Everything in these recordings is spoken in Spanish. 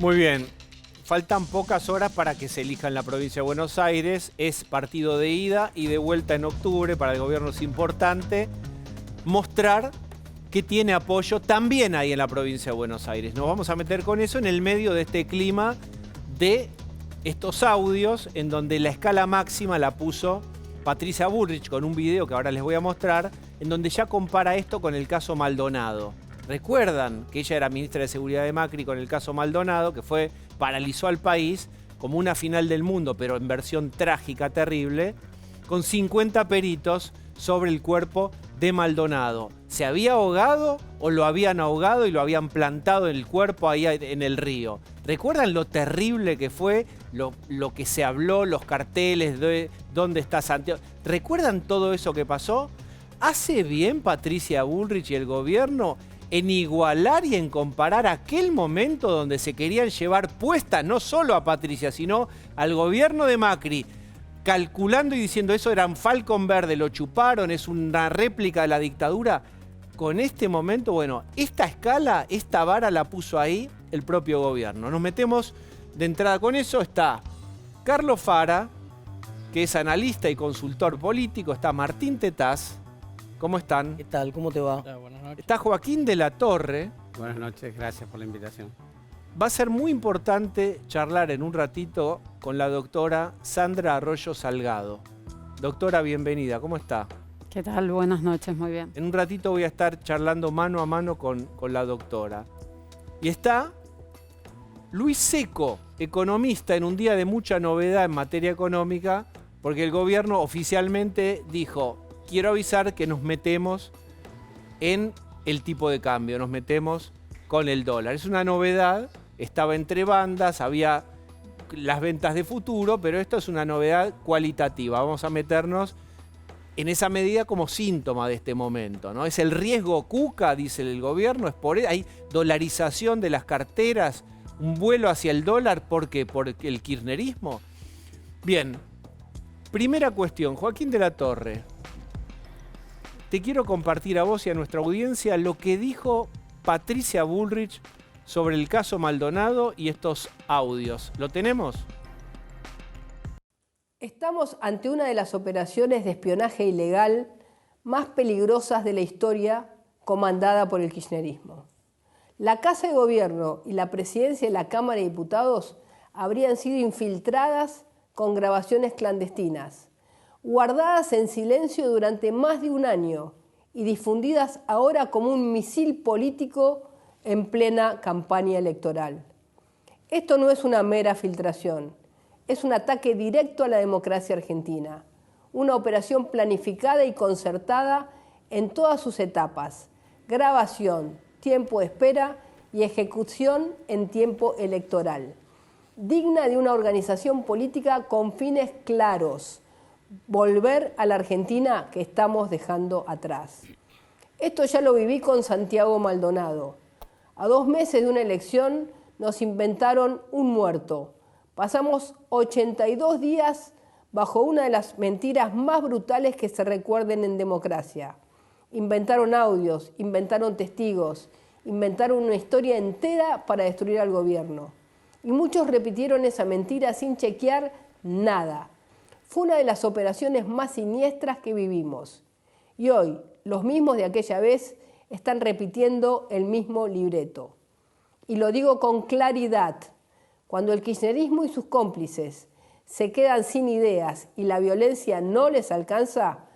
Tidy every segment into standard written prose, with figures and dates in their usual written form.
Muy bien. Faltan pocas horas para que se elija en la provincia de Buenos Aires. Es partido de ida y de vuelta en octubre. Para el gobierno es importante mostrar que tiene apoyo también ahí en la provincia de Buenos Aires. Nos vamos a meter con eso en el medio de este clima de estos audios en donde la escala máxima la puso Patricia Bullrich con un video que ahora les voy a mostrar, en donde ya compara esto con el caso Maldonado. Recuerdan que ella era ministra de Seguridad de Macri con el caso Maldonado, que paralizó al país como una final del mundo, pero en versión trágica, terrible, con 50 peritos sobre el cuerpo de Maldonado. ¿Se había ahogado o lo habían ahogado y lo habían plantado en el cuerpo ahí en el río? ¿Recuerdan lo terrible que fue, lo que se habló, los carteles de dónde está Santiago? ¿Recuerdan todo eso que pasó? ¿Hace bien Patricia Bullrich y el gobierno en igualar y en comparar aquel momento donde se querían llevar puesta no solo a Patricia, sino al gobierno de Macri, calculando y diciendo eso eran Falcon Verde, lo chuparon, es una réplica de la dictadura? Con este momento, bueno, esta escala, esta vara la puso ahí el propio gobierno. Nos metemos de entrada con eso. Está Carlos Fara, que es analista y consultor político. Está Martín Tetaz. ¿Cómo están? ¿Qué tal? ¿Cómo te va? Buenas noches. Está Joaquín de la Torre. Buenas noches, gracias por la invitación. Va a ser muy importante charlar en un ratito con la doctora Sandra Arroyo Salgado. Doctora, bienvenida. ¿Cómo está? ¿Qué tal? Buenas noches, muy bien. En un ratito voy a estar charlando mano a mano con la doctora. Y está Luis Seco, economista, en un día de mucha novedad en materia económica, porque el gobierno oficialmente dijo: quiero avisar que nos metemos en el tipo de cambio, nos metemos con el dólar. Es una novedad, estaba entre bandas, había las ventas de futuro, pero esto es una novedad cualitativa. Vamos a meternos en esa medida como síntoma de este momento, ¿no? Es el riesgo Cuca, dice el gobierno, es por hay dolarización de las carteras, un vuelo hacia el dólar, ¿por qué? ¿Por el kirchnerismo? Bien, primera cuestión, Joaquín de la Torre. Te quiero compartir a vos y a nuestra audiencia lo que dijo Patricia Bullrich sobre el caso Maldonado y estos audios. ¿Lo tenemos? Estamos ante una de las operaciones de espionaje ilegal más peligrosas de la historia comandada por el kirchnerismo. La Casa de Gobierno y la Presidencia de la Cámara de Diputados habrían sido infiltradas con grabaciones clandestinas, guardadas en silencio durante más de un año y difundidas ahora como un misil político en plena campaña electoral. Esto no es una mera filtración, es un ataque directo a la democracia argentina, una operación planificada y concertada en todas sus etapas: grabación, tiempo de espera y ejecución en tiempo electoral, digna de una organización política con fines claros: volver a la Argentina que estamos dejando atrás. Esto ya lo viví con Santiago Maldonado. A 2 meses de una elección nos inventaron un muerto. Pasamos 82 días bajo una de las mentiras más brutales que se recuerden en democracia. Inventaron audios, inventaron testigos, inventaron una historia entera para destruir al gobierno. Y muchos repitieron esa mentira sin chequear nada. Fue una de las operaciones más siniestras que vivimos. Y hoy, los mismos de aquella vez están repitiendo el mismo libreto. Y lo digo con claridad: cuando el kirchnerismo y sus cómplices se quedan sin ideas y la violencia no les alcanza,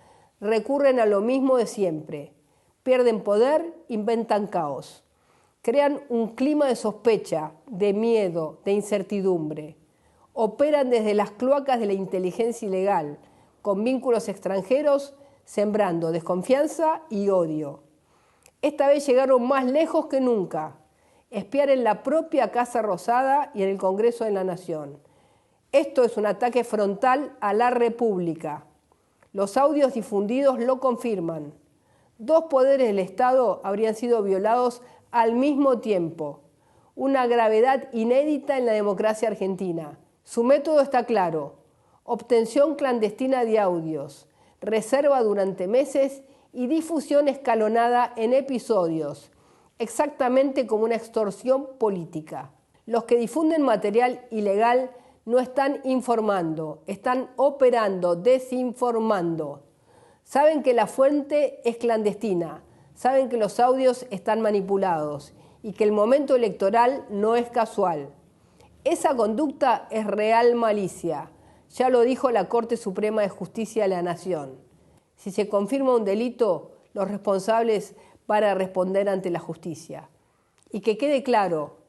recurren a lo mismo de siempre. Pierden poder, inventan caos. Crean un clima de sospecha, de miedo, de incertidumbre. Operan desde las cloacas de la inteligencia ilegal, con vínculos extranjeros, sembrando desconfianza y odio. Esta vez llegaron más lejos que nunca: espiar en la propia Casa Rosada y en el Congreso de la Nación. Esto es un ataque frontal a la República. Los audios difundidos lo confirman. 2 poderes del Estado habrían sido violados al mismo tiempo. Una gravedad inédita en la democracia argentina. Su método está claro: obtención clandestina de audios, reserva durante meses y difusión escalonada en episodios, exactamente como una extorsión política. Los que difunden material ilegal no están informando, están operando, desinformando. Saben que la fuente es clandestina, saben que los audios están manipulados y que el momento electoral no es casual. Esa conducta es real malicia, ya lo dijo la Corte Suprema de Justicia de la Nación. Si se confirma un delito, los responsables van a responder ante la justicia. Y que quede claro,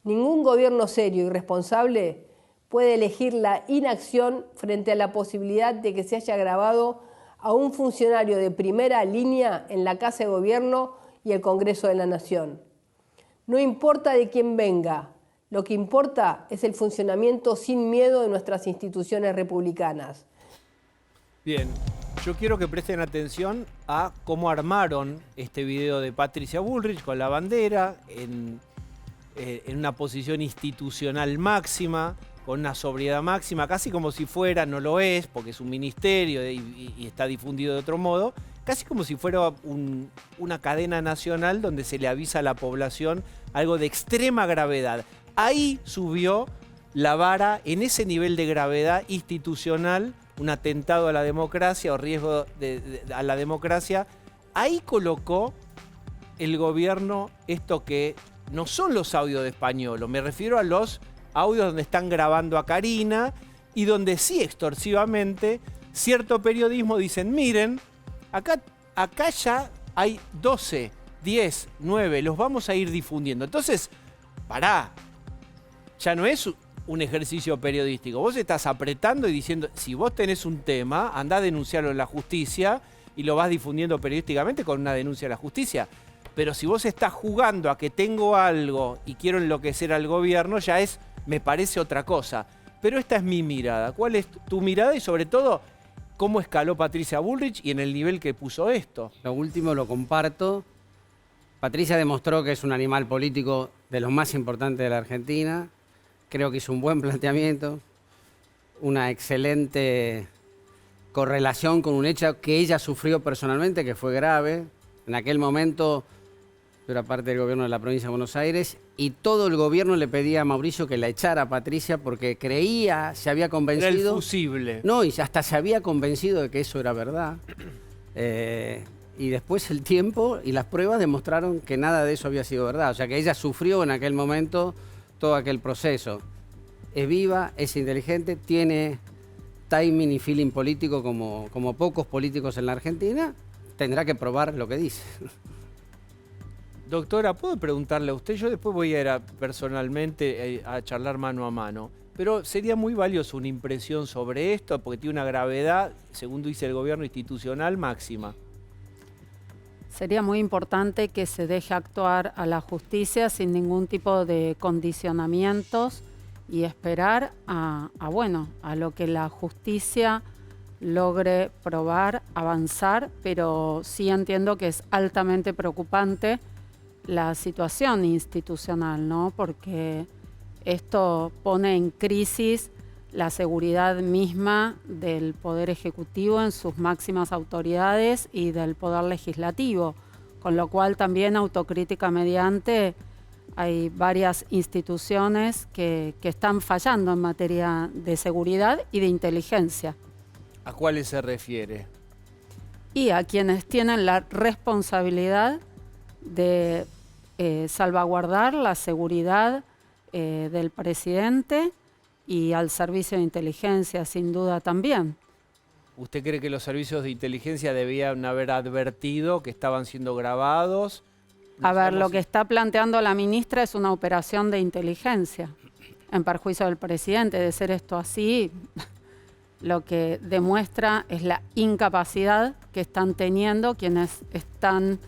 ningún gobierno serio y responsable puede elegir la inacción frente a la posibilidad de que se haya grabado a un funcionario de primera línea en la Casa de Gobierno y el Congreso de la Nación. No importa de quién venga, lo que importa es el funcionamiento sin miedo de nuestras instituciones republicanas. Bien, yo quiero que presten atención a cómo armaron este video de Patricia Bullrich con la bandera en una posición institucional máxima, con una sobriedad máxima, casi como si fuera, no lo es, porque es un ministerio y está difundido de otro modo, casi como si fuera una cadena nacional donde se le avisa a la población algo de extrema gravedad. Ahí subió la vara en ese nivel de gravedad institucional, un atentado a la democracia o riesgo a la democracia. Ahí colocó el gobierno esto que no son los audios de Españolo, me refiero a los audios donde están grabando a Karina y donde sí extorsivamente cierto periodismo dicen, miren, acá ya hay 12, 10, 9, los vamos a ir difundiendo. Entonces, pará, ya no es un ejercicio periodístico. Vos estás apretando y diciendo, si vos tenés un tema, andá a denunciarlo en la justicia y lo vas difundiendo periodísticamente con una denuncia a la justicia. Pero si vos estás jugando a que tengo algo y quiero enloquecer al gobierno, ya me parece otra cosa. Pero esta es mi mirada. ¿Cuál es tu mirada? Y sobre todo, ¿cómo escaló Patricia Bullrich y en el nivel que puso esto? Lo último lo comparto. Patricia demostró que es un animal político de los más importantes de la Argentina. Creo que hizo un buen planteamiento, una excelente correlación con un hecho que ella sufrió personalmente, que fue grave. En aquel momento yo era parte del gobierno de la provincia de Buenos Aires y todo el gobierno le pedía a Mauricio que la echara a Patricia porque creía, se había convencido... Era el fusible. No, y hasta se había convencido de que eso era verdad. Y después el tiempo y las pruebas demostraron que nada de eso había sido verdad. O sea, que ella sufrió en aquel momento todo aquel proceso. Es viva, es inteligente, tiene timing y feeling político como pocos políticos en la Argentina. Tendrá que probar lo que dice. Doctora, ¿puedo preguntarle a usted? Yo después voy a ir personalmente a charlar mano a mano. Pero sería muy valioso una impresión sobre esto, porque tiene una gravedad, según dice el gobierno institucional, máxima. Sería muy importante que se deje actuar a la justicia sin ningún tipo de condicionamientos y esperar a lo que la justicia logre probar, avanzar, pero sí entiendo que es altamente preocupante la situación institucional, ¿no? Porque esto pone en crisis la seguridad misma del Poder Ejecutivo en sus máximas autoridades y del Poder Legislativo, con lo cual también autocrítica mediante hay varias instituciones que están fallando en materia de seguridad y de inteligencia. ¿A cuáles se refiere? Y a quienes tienen la responsabilidad de salvaguardar la seguridad del presidente y al servicio de inteligencia, sin duda también. ¿Usted cree que los servicios de inteligencia debían haber advertido que estaban siendo grabados? A ver, lo que está planteando la ministra es una operación de inteligencia en perjuicio del presidente. De ser esto así, lo que demuestra es la incapacidad que están teniendo quienes están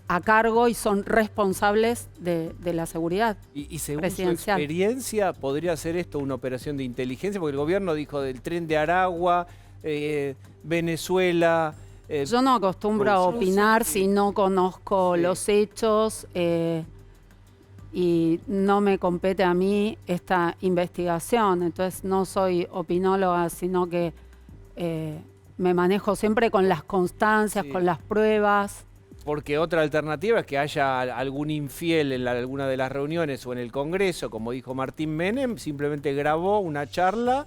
a cargo y son responsables de la seguridad y según presidencial. Su experiencia, ¿podría ser esto una operación de inteligencia? Porque el gobierno dijo del tren de Aragua, Venezuela... Yo no acostumbro a opinar si no conozco los hechos y no me compete a mí esta investigación. Entonces no soy opinóloga, sino que me manejo siempre con las constancias, con las pruebas. Porque otra alternativa es que haya algún infiel en alguna de las reuniones o en el Congreso, como dijo Martín Menem, simplemente grabó una charla,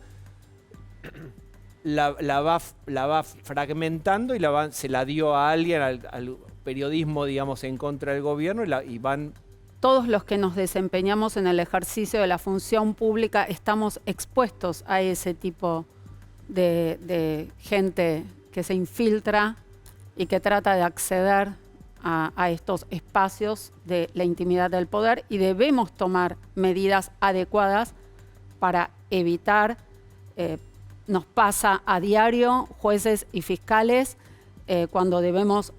la va fragmentando y se la dio a alguien, al periodismo, digamos, en contra del gobierno y van... Todos los que nos desempeñamos en el ejercicio de la función pública estamos expuestos a ese tipo de gente que se infiltra y que trata de acceder a estos espacios de la intimidad del poder, y debemos tomar medidas adecuadas para evitar, nos pasa a diario, jueces y fiscales, cuando debemos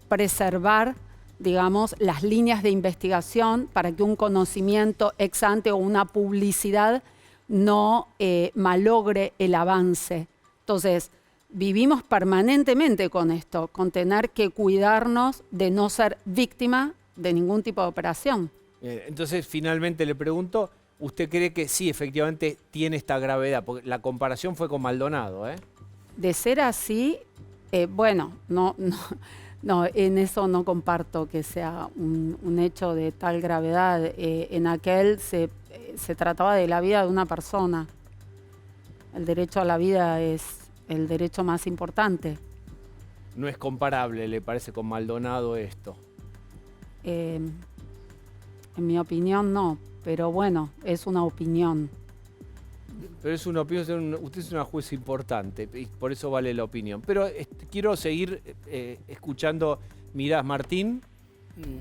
preservar, digamos, las líneas de investigación para que un conocimiento ex ante o una publicidad no malogre el avance. Entonces, vivimos permanentemente con esto, con tener que cuidarnos de no ser víctima de ningún tipo de operación. Entonces, finalmente le pregunto, ¿usted cree que sí, efectivamente, tiene esta gravedad? Porque la comparación fue con Maldonado, ¿eh? De ser así, bueno, no, en eso no comparto que sea un hecho de tal gravedad. En aquel se trataba de la vida de una persona. El derecho a la vida es el derecho más importante. No es comparable, ¿le parece, con Maldonado esto? En mi opinión no, pero bueno, es una opinión. Pero es una opinión, usted es una jueza importante y por eso vale la opinión. Pero quiero seguir escuchando. Mirá, Martín.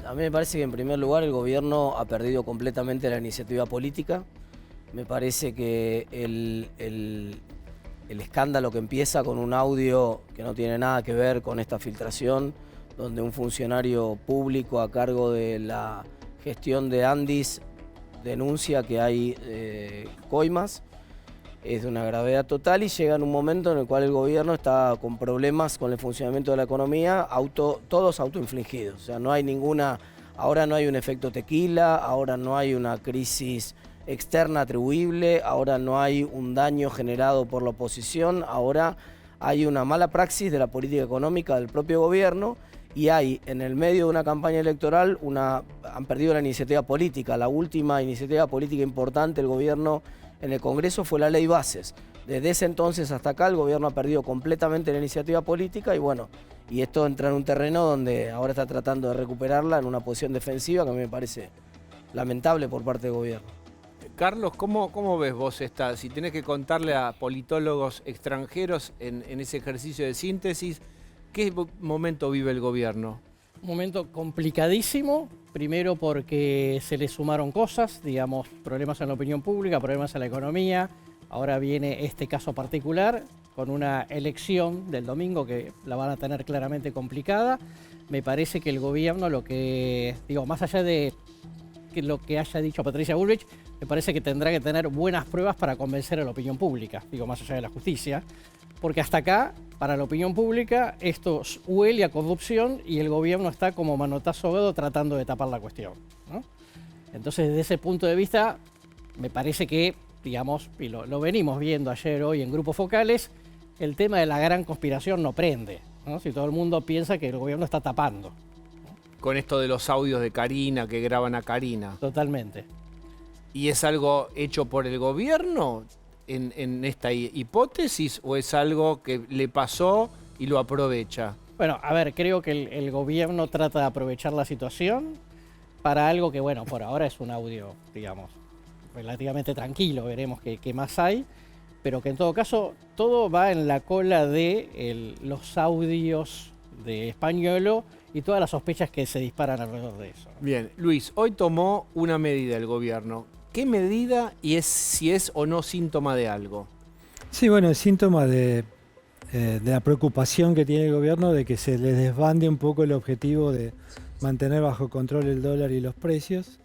A mí me parece que en primer lugar el gobierno ha perdido completamente la iniciativa política. Me parece que el escándalo que empieza con un audio que no tiene nada que ver con esta filtración, donde un funcionario público a cargo de la gestión de Andis denuncia que hay coimas, es de una gravedad total y llega en un momento en el cual el gobierno está con problemas con el funcionamiento de la economía, todos autoinfligidos. O sea, no hay ninguna, ahora no hay un efecto tequila, ahora no hay una crisis externa atribuible, ahora no hay un daño generado por la oposición, ahora hay una mala praxis de la política económica del propio gobierno y hay en el medio de una campaña electoral han perdido la iniciativa política. La última iniciativa política importante del gobierno en el Congreso fue la Ley Bases. Desde ese entonces hasta acá el gobierno ha perdido completamente la iniciativa política y bueno, y esto entra en un terreno donde ahora está tratando de recuperarla en una posición defensiva que a mí me parece lamentable por parte del gobierno. Carlos, ¿cómo ves vos esta? Si tenés que contarle a politólogos extranjeros en ese ejercicio de síntesis, ¿qué momento vive el gobierno? Un momento complicadísimo, primero porque se le sumaron cosas, digamos, problemas en la opinión pública, problemas en la economía. Ahora viene este caso particular con una elección del domingo que la van a tener claramente complicada. Me parece que el gobierno, más allá de lo que haya dicho Patricia Bullrich, me parece que tendrá que tener buenas pruebas para convencer a la opinión pública, más allá de la justicia, porque hasta acá, para la opinión pública, esto huele a corrupción y el gobierno está como manotazo ahogado tratando de tapar la cuestión, ¿no? Entonces, desde ese punto de vista, me parece que, digamos, y lo venimos viendo ayer, hoy en grupos focales, el tema de la gran conspiración no prende, ¿no? Si todo el mundo piensa que el gobierno está tapando. Con esto de los audios de Karina, que graban a Karina. Totalmente. ¿Y es algo hecho por el gobierno en esta hipótesis o es algo que le pasó y lo aprovecha? Bueno, a ver, creo que el gobierno trata de aprovechar la situación para algo que, bueno, por ahora es un audio, digamos, relativamente tranquilo, veremos qué más hay, pero que en todo caso todo va en la cola de los audios de Españolo y todas las sospechas que se disparan alrededor de eso. Bien, Luis, hoy tomó una medida el gobierno. ¿Qué medida y si es o no síntoma de algo? Sí, bueno, es síntoma de la preocupación que tiene el gobierno de que se le desbande un poco el objetivo de mantener bajo control el dólar y los precios.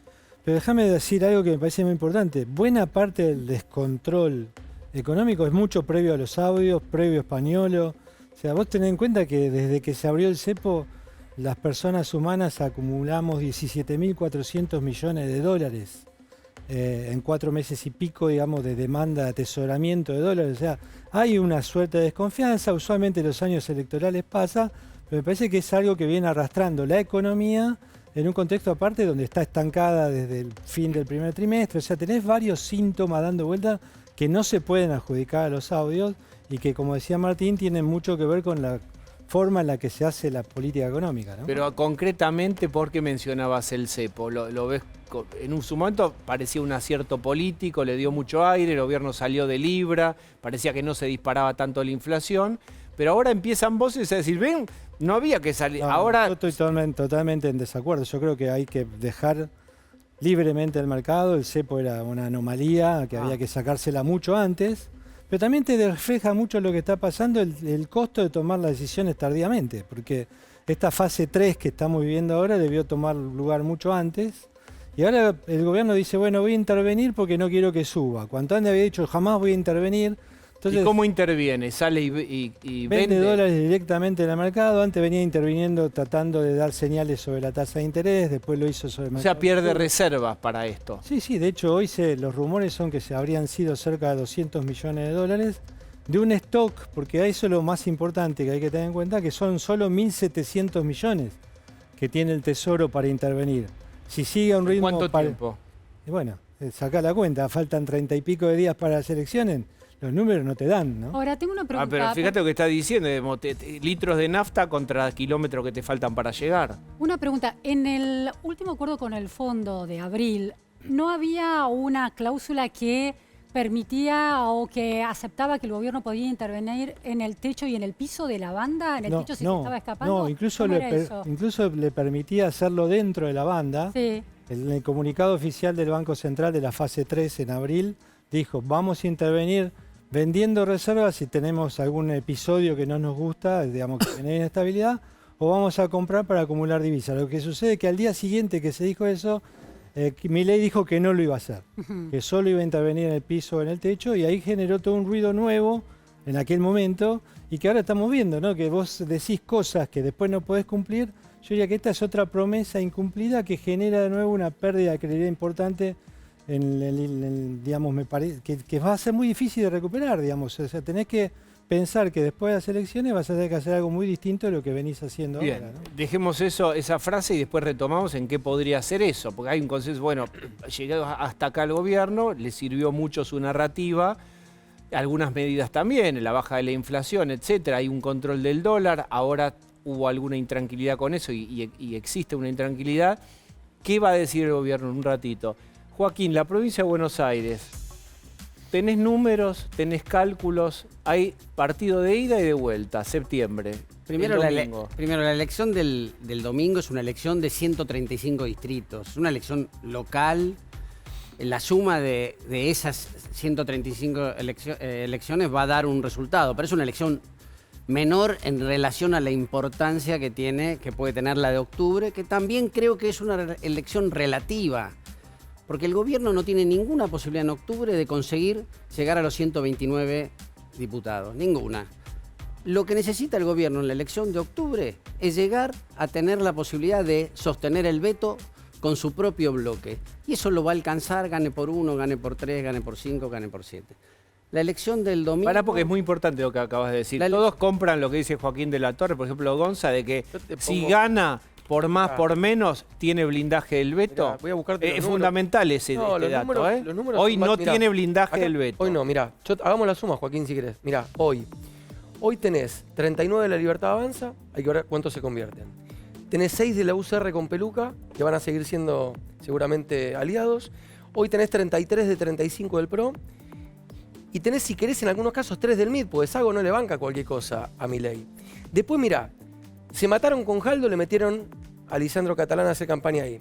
Pero déjame decir algo que me parece muy importante. Buena parte del descontrol económico es mucho previo a los audios, previo a Españolo. O sea, vos tenés en cuenta que desde que se abrió el cepo, las personas humanas acumulamos 17.400 millones de dólares en 4 meses y pico, digamos, de demanda de atesoramiento de dólares. O sea, hay una suerte de desconfianza. Usualmente los años electorales pasa, Pero me parece que es algo que viene arrastrando la economía en un contexto aparte donde está estancada desde el fin del primer trimestre. O sea, tenés varios síntomas dando vuelta que no se pueden adjudicar a los audios y que, como decía Martín, tienen mucho que ver con la forma en la que se hace la política económica, ¿no? Pero concretamente, ¿por qué mencionabas el cepo? ¿Lo ves? En su momento parecía un acierto político, le dio mucho aire, el gobierno salió de Libra, parecía que no se disparaba tanto la inflación, pero ahora empiezan voces a decir, ven, no había que salir. No, Ahora yo estoy totalmente en desacuerdo. Yo creo que hay que dejar libremente el mercado. El cepo era una anomalía que había que sacársela mucho antes. Pero también te refleja mucho lo que está pasando, el costo de tomar las decisiones tardíamente. Porque esta fase 3 que estamos viviendo ahora debió tomar lugar mucho antes. Y ahora el gobierno dice, bueno, voy a intervenir porque no quiero que suba. Cuando antes había dicho, jamás voy a intervenir. Entonces, ¿y cómo interviene? ¿Sale y vende dólares directamente en el mercado? Antes venía interviniendo tratando de dar señales sobre la tasa de interés, después lo hizo sobre el O mercado. sea, pierde reservas para esto. Sí, de hecho hoy los rumores son que se habrían sido cerca de 200 millones de dólares de un stock, porque eso es lo más importante que hay que tener en cuenta, que son solo 1.700 millones que tiene el Tesoro para intervenir. Si sigue a un ritmo... ¿Cuánto tiempo? Y bueno, saca la cuenta, faltan 30 y pico de días para las elecciones. Los números no te dan, ¿no? Ahora, tengo una pregunta. Pero fíjate lo que está diciendo, litros de nafta contra kilómetros que te faltan para llegar. Una pregunta. En el último acuerdo con el fondo de abril, ¿no había una cláusula que permitía o que aceptaba que el gobierno podía intervenir en el techo y en el piso de la banda? ¿En el techo si se estaba escapando? No, incluso ¿Cómo era eso? incluso le permitía hacerlo dentro de la banda. Sí. En el comunicado oficial del Banco Central de la fase 3 en abril, dijo, vamos a intervenir vendiendo reservas si tenemos algún episodio que no nos gusta, digamos que genere inestabilidad, o vamos a comprar para acumular divisas. Lo que sucede es que al día siguiente que se dijo eso, Milei dijo que no lo iba a hacer, que solo iba a intervenir en el piso o en el techo, y ahí generó todo un ruido nuevo en aquel momento, y que ahora estamos viendo, ¿no? Que vos decís cosas que después no podés cumplir. Yo diría que esta es otra promesa incumplida que genera de nuevo una pérdida de credibilidad importante digamos, me parece que va a ser muy difícil de recuperar, digamos. O sea, tenés que pensar que después de las elecciones vas a tener que hacer algo muy distinto de lo que venís haciendo Bien, ahora, ¿no? dejemos esa frase y después retomamos en qué podría ser eso, porque hay un consenso, bueno, llegado hasta acá el gobierno, le sirvió mucho su narrativa, algunas medidas también, la baja de la inflación, etcétera, hay un control del dólar, ahora hubo alguna intranquilidad con eso y existe una intranquilidad. ¿Qué va a decir el gobierno en un ratito? Joaquín, la provincia de Buenos Aires, tenés números, tenés cálculos, hay partido de ida y de vuelta, septiembre. Primero la elección del domingo es una elección de 135 distritos, es una elección local. La suma de esas 135 elecciones va a dar un resultado, pero es una elección menor en relación a la importancia que puede tener la de octubre, que también creo que es una elección relativa. Porque el gobierno no tiene ninguna posibilidad en octubre de conseguir llegar a los 129 diputados, ninguna. Lo que necesita el gobierno en la elección de octubre es llegar a tener la posibilidad de sostener el veto con su propio bloque. Y eso lo va a alcanzar, gane por 1, gane por 3, gane por 5, gane por 7. La elección del domingo... Pará, porque es muy importante lo que acabas de decir. Todos compran lo que dice Joaquín de la Torre, por ejemplo, Gonza, de que si gana... por más, por menos, tiene blindaje del veto. Mirá, voy a buscarte es fundamental ese dato. Los números hoy no mirá, tiene blindaje acá, del veto. Hoy no, mirá. Hagamos la suma, Joaquín, si querés. Mirá, hoy tenés 39 de la Libertad Avanza, hay que ver cuántos se convierten. Tenés 6 de la UCR con Peluca, que van a seguir siendo seguramente aliados. Hoy tenés 33 de 35 del PRO. Y tenés, si querés, en algunos casos 3 del MID, porque Sago no le banca cualquier cosa a Milei. Después, mirá, se mataron con Jaldo, le metieron a Lisandro Catalán a hacer campaña ahí.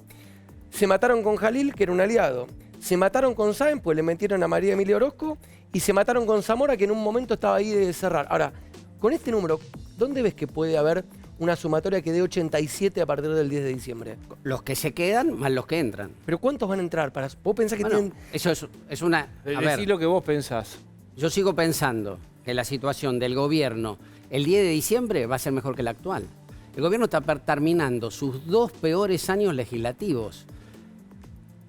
Se mataron con Jalil, que era un aliado. Se mataron con Sáenz, pues le metieron a María Emilia Orozco. Y se mataron con Zamora, que en un momento estaba ahí de cerrar. Ahora, con este número, ¿dónde ves que puede haber una sumatoria que dé 87 a partir del 10 de diciembre? Los que se quedan más los que entran. ¿Pero cuántos van a entrar? ¿Vos pensás que tienen...? Eso es una... Decí lo que vos pensás. Yo sigo pensando que la situación del gobierno el 10 de diciembre va a ser mejor que la actual. El gobierno está terminando sus 2 peores años legislativos,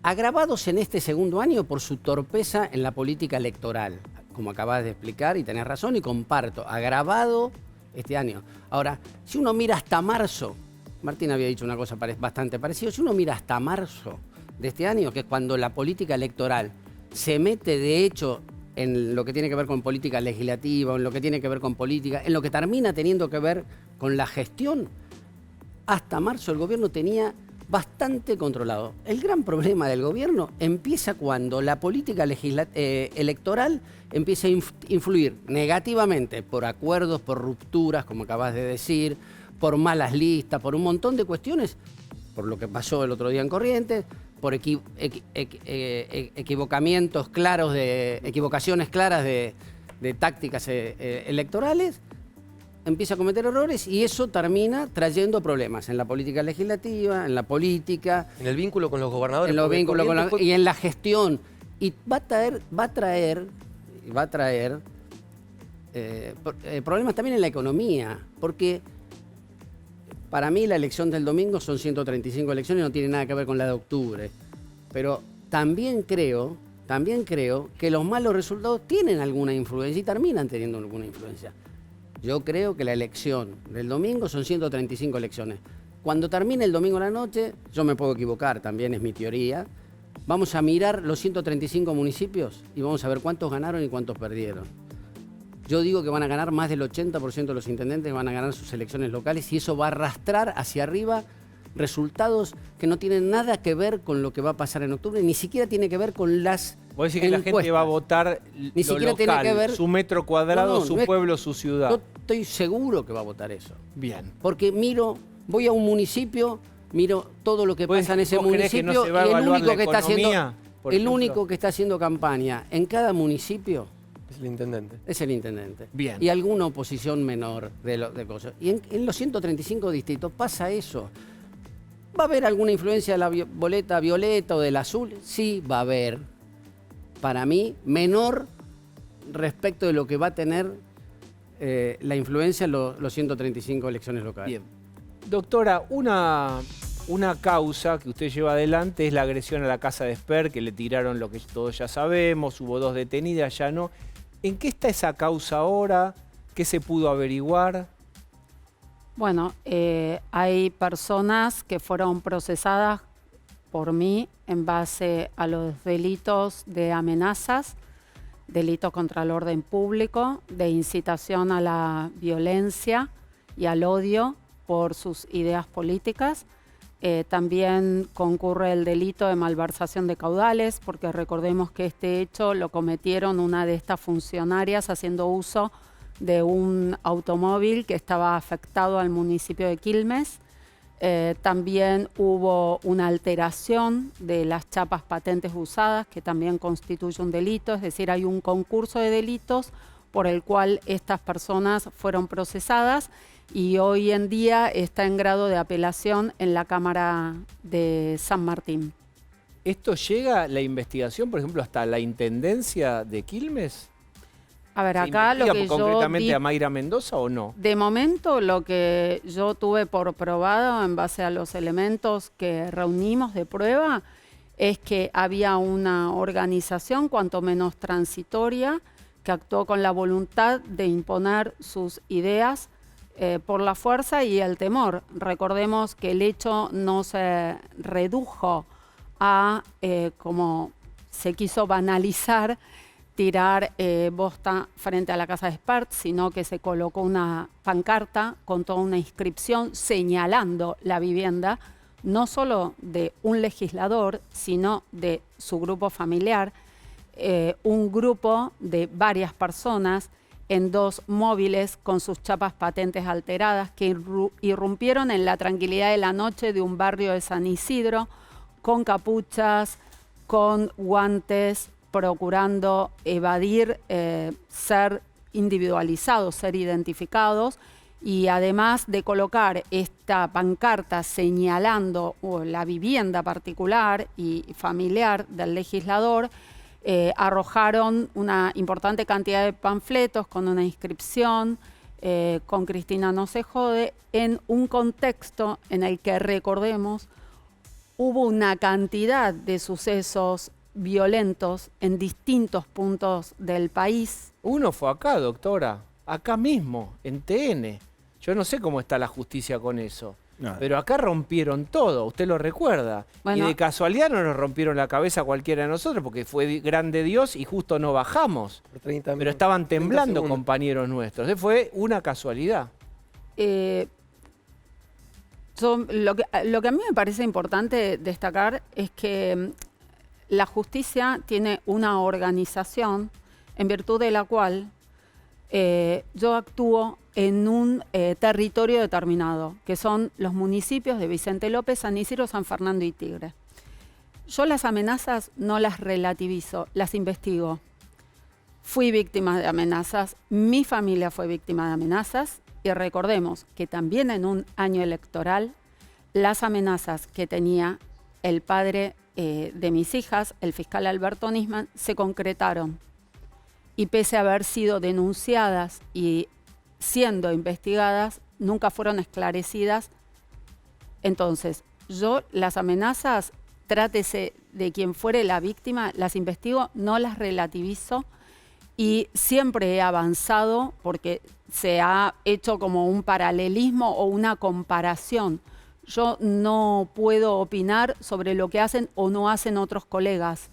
agravados en este segundo año por su torpeza en la política electoral, como acabas de explicar, y tenés razón, y comparto, agravado este año. Ahora, si uno mira hasta marzo, Martín había dicho una cosa bastante parecida, si uno mira hasta marzo de este año, que es cuando la política electoral se mete de hecho en lo que tiene que ver con política legislativa, en lo que tiene que ver con política, en lo que termina teniendo que ver con la gestión, hasta marzo el gobierno tenía bastante controlado. El gran problema del gobierno empieza cuando la política electoral empieza a influir negativamente por acuerdos, por rupturas, como acabas de decir, por malas listas, por un montón de cuestiones, por lo que pasó el otro día en Corrientes, por equivocaciones claras de tácticas electorales, empieza a cometer errores y eso termina trayendo problemas en la política legislativa, en la política, En el vínculo con los gobernadores. en los porque vínculos Corrientes y en la gestión. Y va a traer problemas también en la economía, porque para mí la elección del domingo son 135 elecciones y no tiene nada que ver con la de octubre. Pero también creo que los malos resultados tienen alguna influencia y terminan teniendo alguna influencia. Yo creo que la elección del domingo son 135 elecciones. Cuando termine el domingo a la noche, yo me puedo equivocar, también es mi teoría, vamos a mirar los 135 municipios y vamos a ver cuántos ganaron y cuántos perdieron. Yo digo que van a ganar más del 80% de los intendentes, van a ganar sus elecciones locales y eso va a arrastrar hacia arriba resultados que no tienen nada que ver con lo que va a pasar en octubre, ni siquiera tiene que ver con las Vos decís que la gente va a votar Ni lo siquiera local, tiene que ver- su metro cuadrado, No, su no es- pueblo, su ciudad. Yo estoy seguro que va a votar eso. Bien. Porque voy a un municipio, miro todo lo que ¿Vos- pasa en ese vos creés que municipio no se va a y el evaluar único la que está haciendo economía, por ejemplo? único que está haciendo campaña en cada municipio Es el intendente. es el intendente. Bien. Y alguna oposición menor de cosas. Y en los 135 distritos pasa eso. ¿Va a haber alguna influencia de la boleta violeta o del azul? Sí, va a haber. Para mí, menor respecto de lo que va a tener la influencia en los 135 elecciones locales. Bien. Doctora, una causa que usted lleva adelante es la agresión a la casa de Esper, que le tiraron lo que todos ya sabemos, hubo 2 detenidas, ya no. ¿En qué está esa causa ahora? ¿Qué se pudo averiguar? Bueno, hay personas que fueron procesadas por mí en base a los delitos de amenazas, delitos contra el orden público, de incitación a la violencia y al odio por sus ideas políticas. También concurre el delito de malversación de caudales, porque recordemos que este hecho lo cometieron una de estas funcionarias haciendo uso de un automóvil que estaba afectado al municipio de Quilmes. También hubo una alteración de las chapas patentes usadas, que también constituye un delito, es decir, hay un concurso de delitos por el cual estas personas fueron procesadas y hoy en día está en grado de apelación en la Cámara de San Martín. ¿Esto llega, la investigación, por ejemplo, hasta la Intendencia de Quilmes? A ver, ¿Se acá lo investiga que yo concretamente di- a Mayra Mendoza o no? De momento, lo que yo tuve por probado en base a los elementos que reunimos de prueba es que había una organización, cuanto menos transitoria, que actuó con la voluntad de imponer sus ideas por la fuerza y el temor. Recordemos que el hecho no se redujo a, como se quiso banalizar, tirar bosta frente a la casa de Espert, sino que se colocó una pancarta con toda una inscripción señalando la vivienda, no solo de un legislador, sino de su grupo familiar, un grupo de varias personas en 2 móviles con sus chapas patentes alteradas que irrumpieron en la tranquilidad de la noche de un barrio de San Isidro con capuchas, con guantes, procurando evadir ser individualizados, ser identificados, y además de colocar esta pancarta señalando la vivienda particular y familiar del legislador, arrojaron una importante cantidad de panfletos con una inscripción, con Cristina no se jode, en un contexto en el que, recordemos, hubo una cantidad de sucesos violentos en distintos puntos del país. Uno fue acá, doctora, acá mismo, en TN. Yo no sé cómo está la justicia con eso. No. Pero acá rompieron todo, usted lo recuerda. Bueno. Y de casualidad no nos rompieron la cabeza cualquiera de nosotros porque fue grande Dios y justo no bajamos. Por 30 Pero estaban 30 temblando segundos. compañeros nuestros. Fue una casualidad. Lo que a mí me parece importante destacar es que la justicia tiene una organización en virtud de la cual yo actúo en un territorio determinado, que son los municipios de Vicente López, San Isidro, San Fernando y Tigre. Yo las amenazas no las relativizo, las investigo. Fui víctima de amenazas, mi familia fue víctima de amenazas, y recordemos que también en un año electoral las amenazas que tenía el padre de mis hijas, el fiscal Alberto Nisman, se concretaron. Y pese a haber sido denunciadas y siendo investigadas, nunca fueron esclarecidas. Entonces, yo las amenazas, trátese de quien fuere la víctima, las investigo, no las relativizo y siempre he avanzado porque se ha hecho como un paralelismo o una comparación. Yo no puedo opinar sobre lo que hacen o no hacen otros colegas.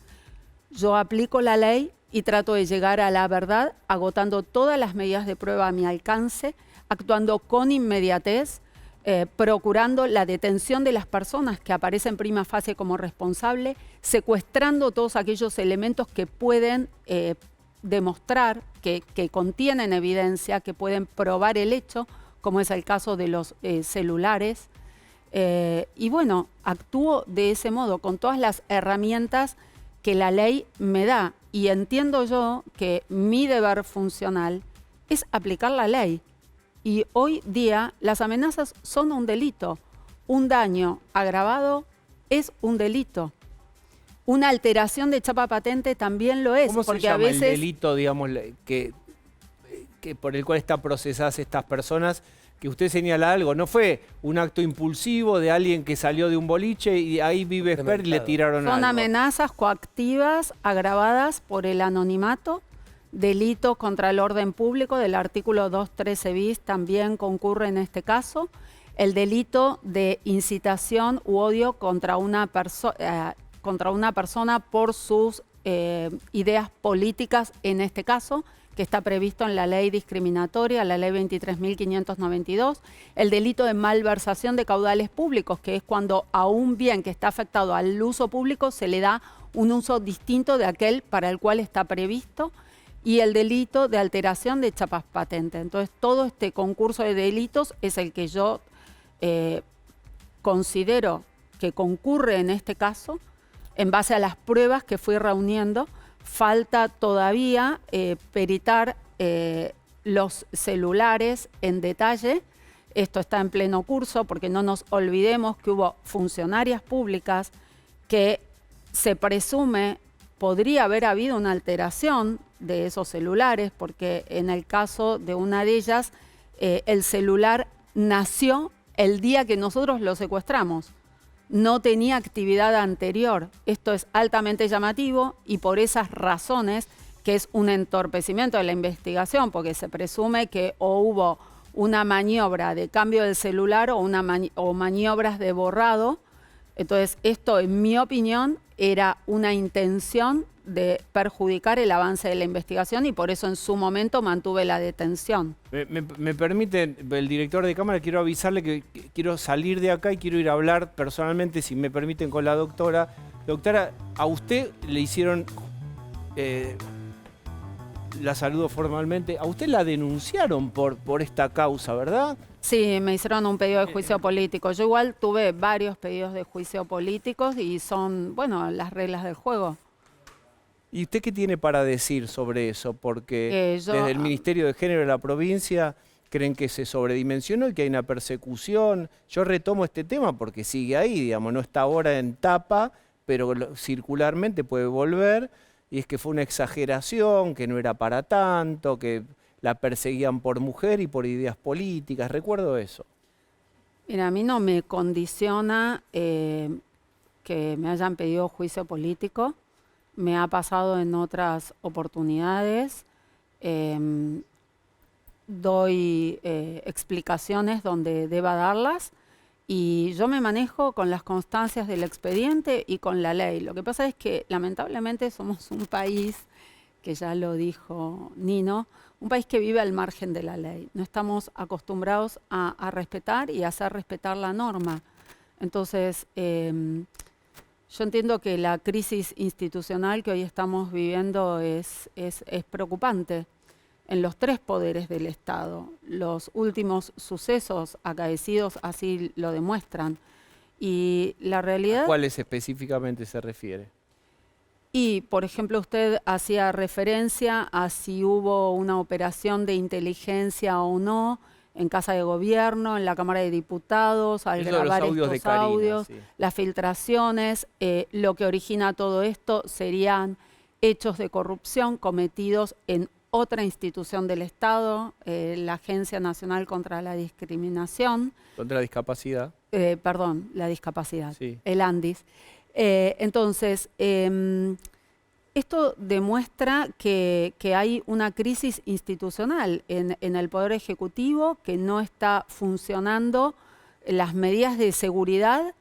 Yo aplico la ley y trato de llegar a la verdad agotando todas las medidas de prueba a mi alcance, actuando con inmediatez, procurando la detención de las personas que aparecen prima facie como responsable, secuestrando todos aquellos elementos que pueden demostrar, que contienen evidencia, que pueden probar el hecho, como es el caso de los celulares. Y bueno, actúo de ese modo, con todas las herramientas que la ley me da. Y entiendo yo que mi deber funcional es aplicar la ley. Y hoy día las amenazas son un delito. Un daño agravado es un delito. Una alteración de chapa patente también lo es. ¿Cómo porque se llama a veces el delito, digamos, que por el cual están procesadas estas personas? Que usted señala algo, no fue un acto impulsivo de alguien que salió de un boliche y ahí vive Esper y le tiraron algo. son amenazas coactivas agravadas por el anonimato, delitos contra el orden público del artículo 213 bis también concurre en este caso, el delito de incitación u odio contra una persona por sus ideas políticas en este caso, que está previsto en la ley discriminatoria, la ley 23.592, el delito de malversación de caudales públicos, que es cuando a un bien que está afectado al uso público se le da un uso distinto de aquel para el cual está previsto, y el delito de alteración de chapas patentes. Entonces, todo este concurso de delitos es el que yo considero que concurre en este caso, en base a las pruebas que fui reuniendo. Falta todavía peritar los celulares en detalle. Esto está en pleno curso porque no nos olvidemos que hubo funcionarias públicas que se presume podría haber habido una alteración de esos celulares porque en el caso de una de ellas el celular nació el día que nosotros lo secuestramos. No tenía actividad anterior. Esto es altamente llamativo y por esas razones, que es un entorpecimiento de la investigación, porque se presume que o hubo una maniobra de cambio del celular o maniobras de borrado. Entonces, esto, en mi opinión, era una intención de perjudicar el avance de la investigación y por eso en su momento mantuve la detención. Me permite, el director de cámara, quiero avisarle que quiero salir de acá y quiero ir a hablar personalmente, si me permiten, con la doctora. Doctora, a usted le hicieron, la saludo formalmente, a usted la denunciaron por esta causa, ¿verdad? Sí, me hicieron un pedido de juicio político. Yo igual tuve varios pedidos de juicio políticos y son, bueno, las reglas del juego. ¿Y usted qué tiene para decir sobre eso? Porque desde el Ministerio de Género de la provincia creen que se sobredimensionó y que hay una persecución. Yo retomo este tema porque sigue ahí, digamos, no está ahora en tapa, pero circularmente puede volver. Y es que fue una exageración, que no era para tanto, que la perseguían por mujer y por ideas políticas. Recuerdo eso. Mira, a mí no me condiciona que me hayan pedido juicio político. Me ha pasado en otras oportunidades. doy explicaciones donde deba darlas y yo me manejo con las constancias del expediente y con la ley. Lo que pasa es que lamentablemente somos un país, que ya lo dijo Nino, un país que vive al margen de la ley. No estamos acostumbrados a respetar y a hacer respetar la norma. Entonces, yo entiendo que la crisis institucional que hoy estamos viviendo es preocupante en los 3 poderes del Estado. Los últimos sucesos acaecidos así lo demuestran. Y la realidad... ¿A cuáles específicamente se refiere? Y, por ejemplo, usted hacía referencia a si hubo una operación de inteligencia o no en Casa de Gobierno, en la Cámara de Diputados, al grabar estos audios, las filtraciones. Lo que origina todo esto serían hechos de corrupción cometidos en otra institución del Estado, la Agencia Nacional contra la Discriminación. ¿Contra la discapacidad? Perdón, la discapacidad, sí. El ANDIS. Entonces, esto demuestra que hay una crisis institucional en el Poder Ejecutivo, que no está funcionando las medidas de seguridad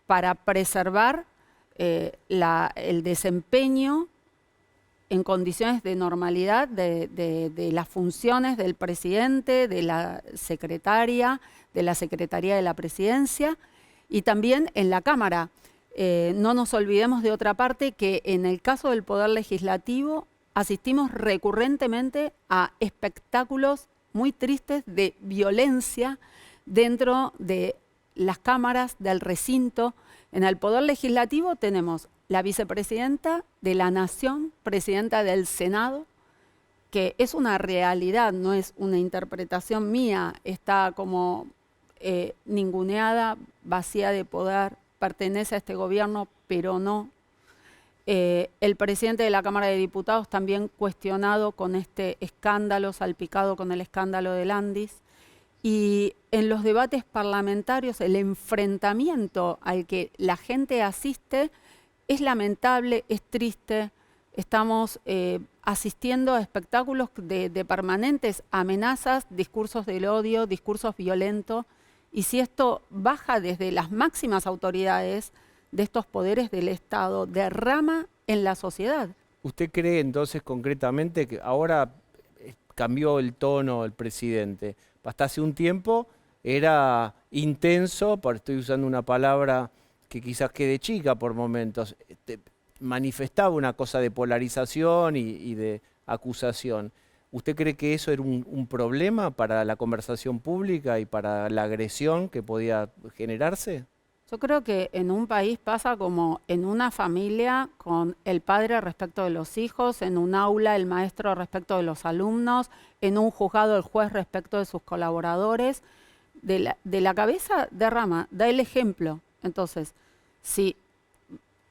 para preservar el desempeño en condiciones de normalidad de las funciones del presidente, de la secretaria, de la Secretaría de la Presidencia y también en la Cámara. No nos olvidemos de otra parte que en el caso del Poder Legislativo asistimos recurrentemente a espectáculos muy tristes de violencia dentro de las cámaras, del recinto. En el Poder Legislativo tenemos la vicepresidenta de la Nación, presidenta del Senado, que es una realidad, no es una interpretación mía, está como ninguneada, vacía de poder, pertenece a este gobierno, pero no. El presidente de la Cámara de Diputados también cuestionado con este escándalo, salpicado con el escándalo del ANDIS. Y en los debates parlamentarios el enfrentamiento al que la gente asiste es lamentable, es triste. Estamos asistiendo a espectáculos de permanentes amenazas, discursos del odio, discursos violentos. Y si esto baja desde las máximas autoridades de estos poderes del Estado, derrama en la sociedad. ¿Usted cree entonces concretamente que ahora cambió el tono el presidente? Hasta hace un tiempo era intenso, estoy usando una palabra que quizás quede chica por momentos, manifestaba una cosa de polarización y de acusación. ¿Usted cree que eso era un problema para la conversación pública y para la agresión que podía generarse? Yo creo que en un país pasa como en una familia con el padre respecto de los hijos, en un aula el maestro respecto de los alumnos, en un juzgado el juez respecto de sus colaboradores. De la cabeza derrama, da el ejemplo. Entonces, si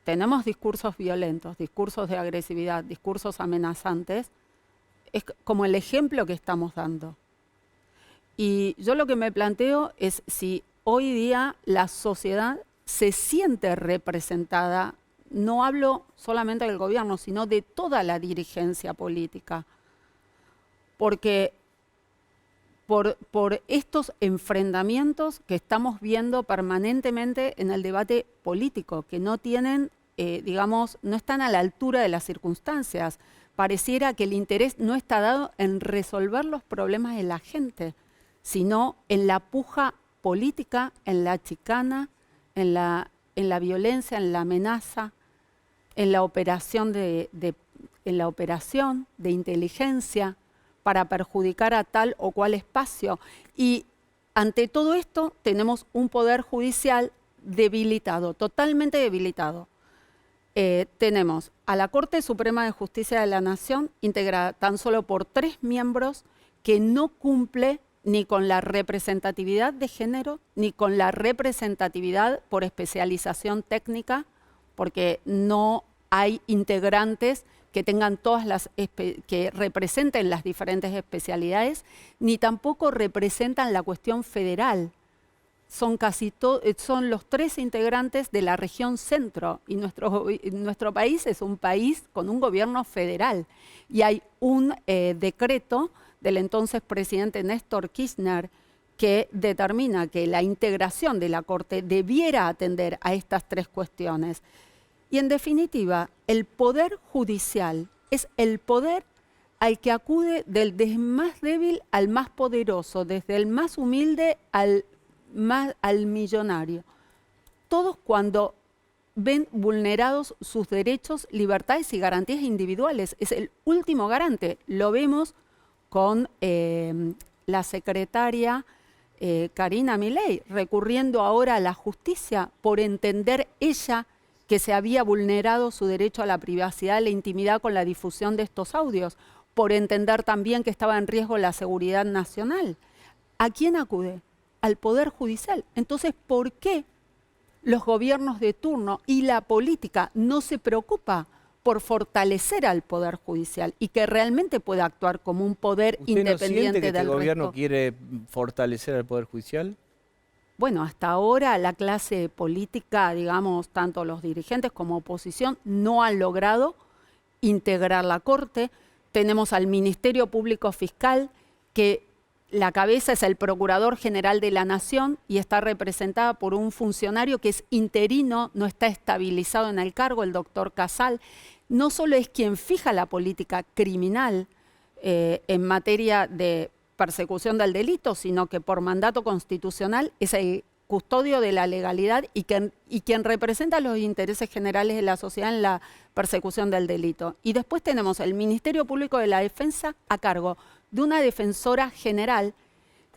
tenemos discursos violentos, discursos de agresividad, discursos amenazantes, es como el ejemplo que estamos dando. Y yo lo que me planteo es si hoy día la sociedad se siente representada, no hablo solamente del gobierno, sino de toda la dirigencia política. Porque por estos enfrentamientos que estamos viendo permanentemente en el debate político, que no tienen, digamos, no están a la altura de las circunstancias. Pareciera que el interés no está dado en resolver los problemas de la gente, sino en la puja política, en la chicana, en la violencia, en la amenaza, en la operación de inteligencia para perjudicar a tal o cual espacio. Y ante todo esto tenemos un poder judicial debilitado, totalmente debilitado. Tenemos a la Corte Suprema de Justicia de la Nación integrada tan solo por 3 miembros que no cumple ni con la representatividad de género, ni con la representatividad por especialización técnica, porque no hay integrantes que tengan que representen las diferentes especialidades, ni tampoco representan la cuestión federal. Son los 3 integrantes de la región centro y nuestro país es un país con un gobierno federal y hay un decreto del entonces presidente Néstor Kirchner, que determina que la integración de la Corte debiera atender a estas tres cuestiones. Y en definitiva, el poder judicial es el poder al que acude del más débil al más poderoso, desde el más humilde al millonario. Todos cuando ven vulnerados sus derechos, libertades y garantías individuales. Es el último garante. Lo vemos con la secretaria Karina Milei, recurriendo ahora a la justicia por entender ella que se había vulnerado su derecho a la privacidad y la intimidad con la difusión de estos audios, por entender también que estaba en riesgo la seguridad nacional. ¿A quién acude? Al Poder Judicial. Entonces, ¿por qué los gobiernos de turno y la política no se preocupa por fortalecer al Poder Judicial y que realmente pueda actuar como un poder independiente ¿Usted no siente que del el gobierno resto? quiere fortalecer al Poder Judicial? Bueno, hasta ahora la clase política, digamos, tanto los dirigentes como oposición, no han logrado integrar la Corte. Tenemos al Ministerio Público Fiscal, que la cabeza es el Procurador General de la Nación y está representada por un funcionario que es interino, no está estabilizado en el cargo, el doctor Casal. No solo es quien fija la política criminal en materia de persecución del delito, sino que por mandato constitucional es el custodio de la legalidad y quien representa los intereses generales de la sociedad en la persecución del delito. Y después tenemos el Ministerio Público de la Defensa a cargo de una defensora general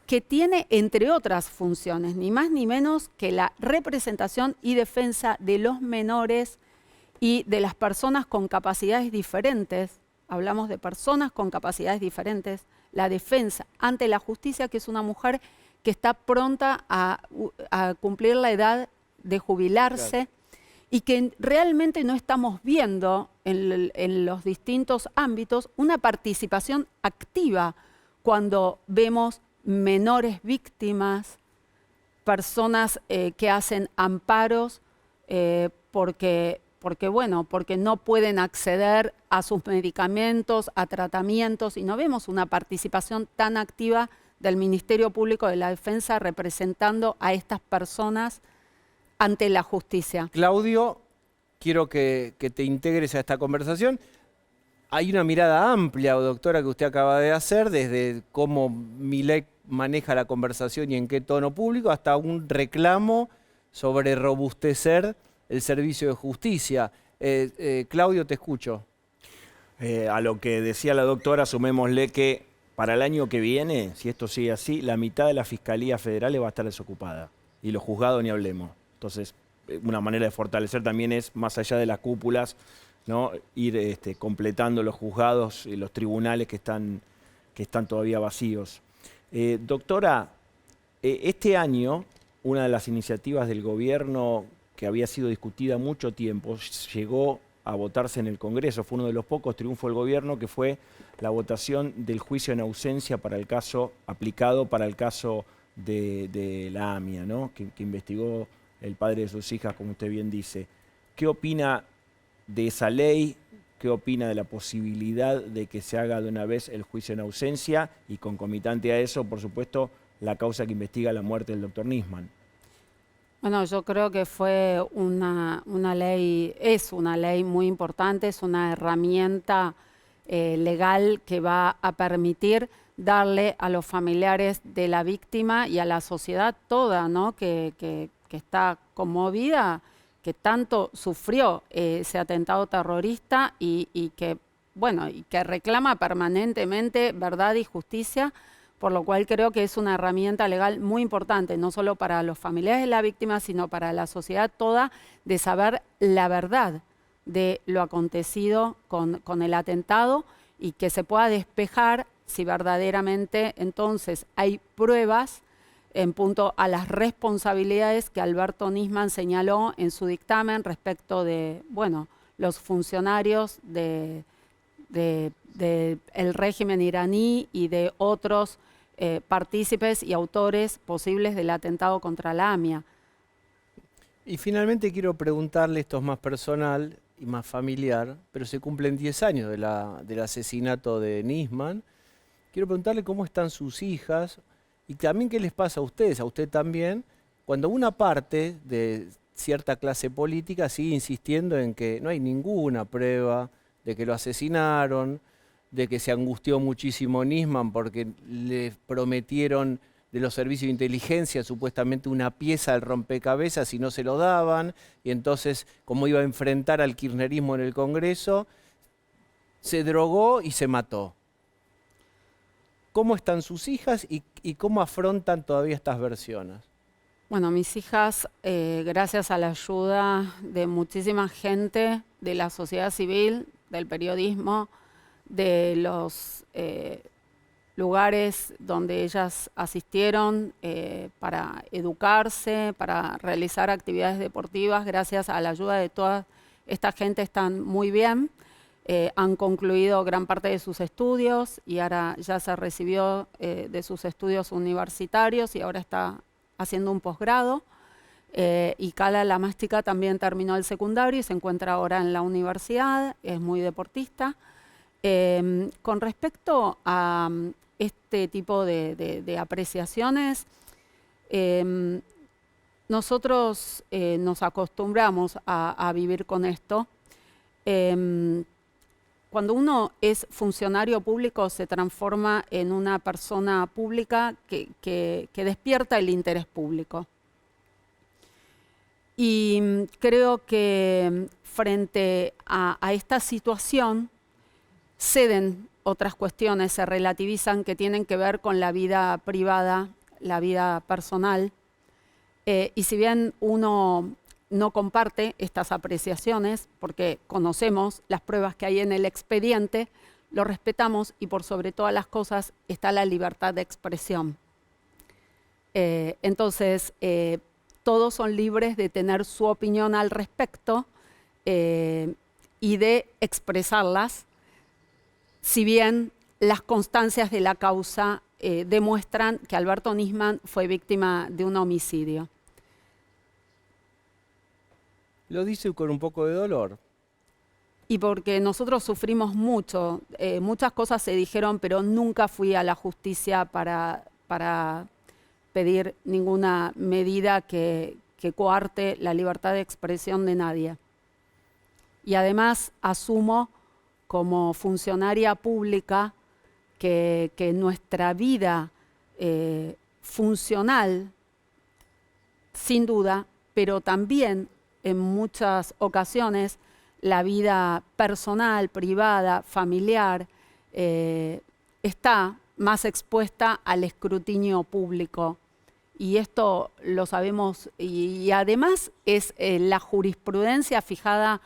que tiene, entre otras funciones, ni más ni menos que la representación y defensa de los menores y de las personas con capacidades diferentes. Hablamos de personas con capacidades diferentes. La defensa ante la justicia, que es una mujer que está pronta a cumplir la edad de jubilarse, y que realmente no estamos viendo en los distintos ámbitos una participación activa cuando vemos menores víctimas, personas que hacen amparos porque no pueden acceder a sus medicamentos, a tratamientos, y no vemos una participación tan activa del Ministerio Público de la Defensa representando a estas personas ante la justicia. Claudio, quiero que te integres a esta conversación. Hay una mirada amplia, doctora, que usted acaba de hacer, desde cómo Milei maneja la conversación y en qué tono público, hasta un reclamo sobre robustecer el servicio de justicia. Claudio, te escucho. A lo que decía la doctora, sumémosle que para el año que viene, si esto sigue así, la mitad de las fiscalías federales va a estar desocupada. Y los juzgados ni hablemos. Entonces, una manera de fortalecer también es, más allá de las cúpulas, ¿no?, ir completando los juzgados y los tribunales que están todavía vacíos. Doctora, este año, una de las iniciativas del gobierno que había sido discutida mucho tiempo, llegó a votarse en el Congreso. Fue uno de los pocos triunfos del gobierno, que fue la votación del juicio en ausencia para el caso, aplicado para el caso de la AMIA, ¿no?, que investigó el padre de sus hijas, como usted bien dice. ¿Qué opina de esa ley? ¿Qué opina de la posibilidad de que se haga de una vez el juicio en ausencia? Y concomitante a eso, por supuesto, la causa que investiga la muerte del doctor Nisman. Bueno, yo creo que fue una ley, es una ley muy importante, es una herramienta legal que va a permitir darle a los familiares de la víctima y a la sociedad toda, ¿no?, que está conmovida, que tanto sufrió ese atentado terrorista y que reclama permanentemente verdad y justicia, por lo cual creo que es una herramienta legal muy importante, no solo para los familiares de la víctima, sino para la sociedad toda, de saber la verdad de lo acontecido con el atentado y que se pueda despejar si verdaderamente entonces hay pruebas en punto a las responsabilidades que Alberto Nisman señaló en su dictamen respecto de, los funcionarios del régimen iraní y de otros partícipes y autores posibles del atentado contra la AMIA. Y finalmente quiero preguntarle, esto es más personal y más familiar, pero se cumplen 10 años del asesinato de Nisman, quiero preguntarle cómo están sus hijas y también qué les pasa a ustedes, a usted también, cuando una parte de cierta clase política sigue insistiendo en que no hay ninguna prueba de que lo asesinaron, de que se angustió muchísimo Nisman porque le prometieron de los servicios de inteligencia supuestamente una pieza del rompecabezas y no se lo daban, y entonces, como iba a enfrentar al kirchnerismo en el Congreso, se drogó y se mató. ¿Cómo están sus hijas y cómo afrontan todavía estas versiones? Bueno, mis hijas, gracias a la ayuda de muchísima gente, de la sociedad civil, del periodismo, de los lugares donde ellas asistieron para educarse, para realizar actividades deportivas, gracias a la ayuda de toda esta gente están muy bien. Han concluido gran parte de sus estudios y ahora ya se recibió de sus estudios universitarios y ahora está haciendo un posgrado. Y Cala la más chica también terminó el secundario y se encuentra ahora en la universidad, es muy deportista. Con respecto a este tipo de apreciaciones, nosotros nos acostumbramos a vivir con esto. Cuando uno es funcionario público se transforma en una persona pública que despierta el interés público. Y creo que frente a esta situación ceden otras cuestiones, se relativizan que tienen que ver con la vida privada, la vida personal. Y si bien uno no comparte estas apreciaciones, porque conocemos las pruebas que hay en el expediente, lo respetamos y por sobre todas las cosas está la libertad de expresión. Entonces, todos son libres de tener su opinión al respecto y de expresarlas, si bien las constancias de la causa demuestran que Alberto Nisman fue víctima de un homicidio. Lo dice con un poco de dolor. Y porque nosotros sufrimos mucho, muchas cosas se dijeron, pero nunca fui a la justicia para pedir ninguna medida que coarte la libertad de expresión de nadie. Y además asumo como funcionaria pública que nuestra vida funcional, sin duda, pero también en muchas ocasiones la vida personal, privada, familiar, está más expuesta al escrutinio público. Y esto lo sabemos, y además es la jurisprudencia fijada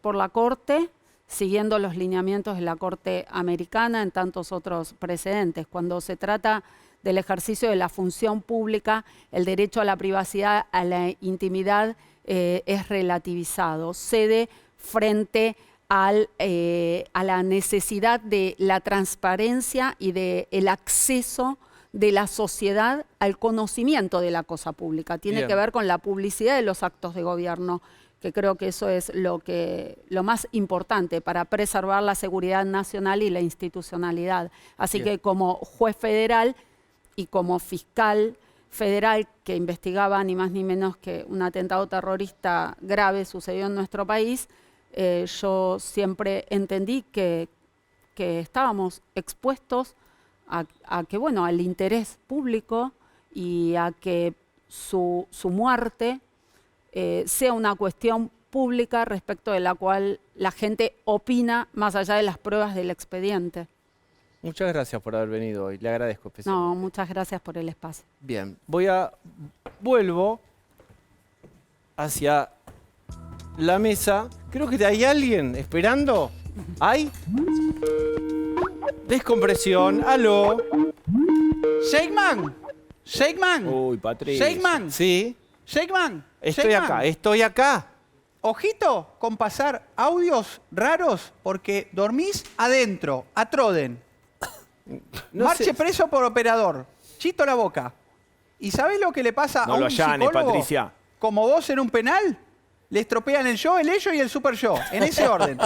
por la Corte, siguiendo los lineamientos de la Corte americana en tantos otros precedentes. Cuando se trata del ejercicio de la función pública, el derecho a la privacidad, a la intimidad, es relativizado, cede frente a la necesidad de la transparencia y del acceso de la sociedad al conocimiento de la cosa pública. Tiene que ver con la publicidad de los actos de gobierno, que creo que eso es lo más importante para preservar la seguridad nacional y la institucionalidad. Así que como juez federal y como fiscal federal que investigaba ni más ni menos que un atentado terrorista grave sucedió en nuestro país, yo siempre entendí que estábamos expuestos a que, bueno, al interés público y a que su muerte sea una cuestión pública respecto de la cual la gente opina más allá de las pruebas del expediente. Muchas gracias por haber venido hoy, le agradezco especialmente. No, muchas gracias por el espacio. Bien, vuelvo hacia la mesa. Creo que hay alguien esperando. ¿Hay? Descompresión, aló. Sheikman, Sheikman. Uy, Patricia. Sheikman. Sí. Sheikman. Estoy acá. Ojito con pasar audios raros porque dormís adentro, a Troden. Marche preso por operador. Chito la boca. ¿Y sabés lo que le pasa a un psicólogo Patricia. como vos en un penal? Le estropean el yo, el ello y el super yo, en ese orden.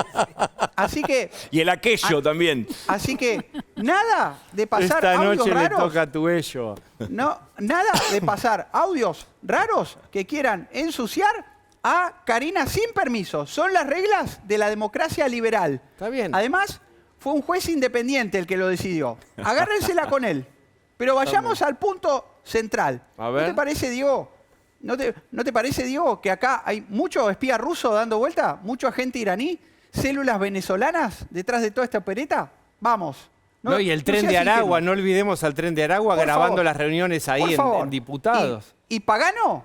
Así que... Y el aquello también. Así que Nada de pasar Esta audios noche le raros. toca a tu ello. No, nada de pasar audios raros que quieran ensuciar a Karina sin permiso. Son las reglas de la democracia liberal. Está bien. Además, fue un juez independiente el que lo decidió. Agárrensela con él. Pero vayamos al punto central. A ver. ¿No te parece, Diego? ¿No te parece, Diego, que acá hay mucho espía ruso dando vuelta? ¿Mucho agente iraní? ¿Células venezolanas detrás de toda esta opereta? Vamos. No, y el tren seas de Aragua, ingenuo. no olvidemos al tren de Aragua Por grabando favor. las reuniones Por ahí favor. en diputados. Y Pagano,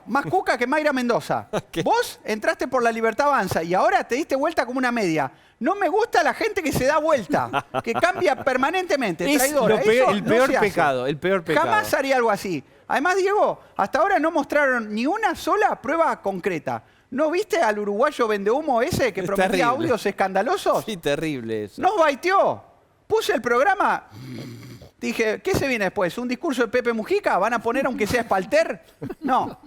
más cuca que Mayra Mendoza. Vos entraste por la Libertad Avanza y ahora te diste vuelta como una media. No me gusta la gente que se da vuelta, que cambia permanentemente, Es traidora. lo peor- Eso el no peor se hace. pecado, el peor pecado. Jamás haría algo así. Además, Diego, hasta ahora no mostraron ni una sola prueba concreta. ¿No viste al uruguayo vendehumo ese que Es prometía terrible. audios escandalosos? Sí, terrible eso. Nos baiteó. Puse el programa. Dije, ¿qué se viene después? ¿Un discurso de Pepe Mujica? ¿Van a poner aunque sea Espalter? No.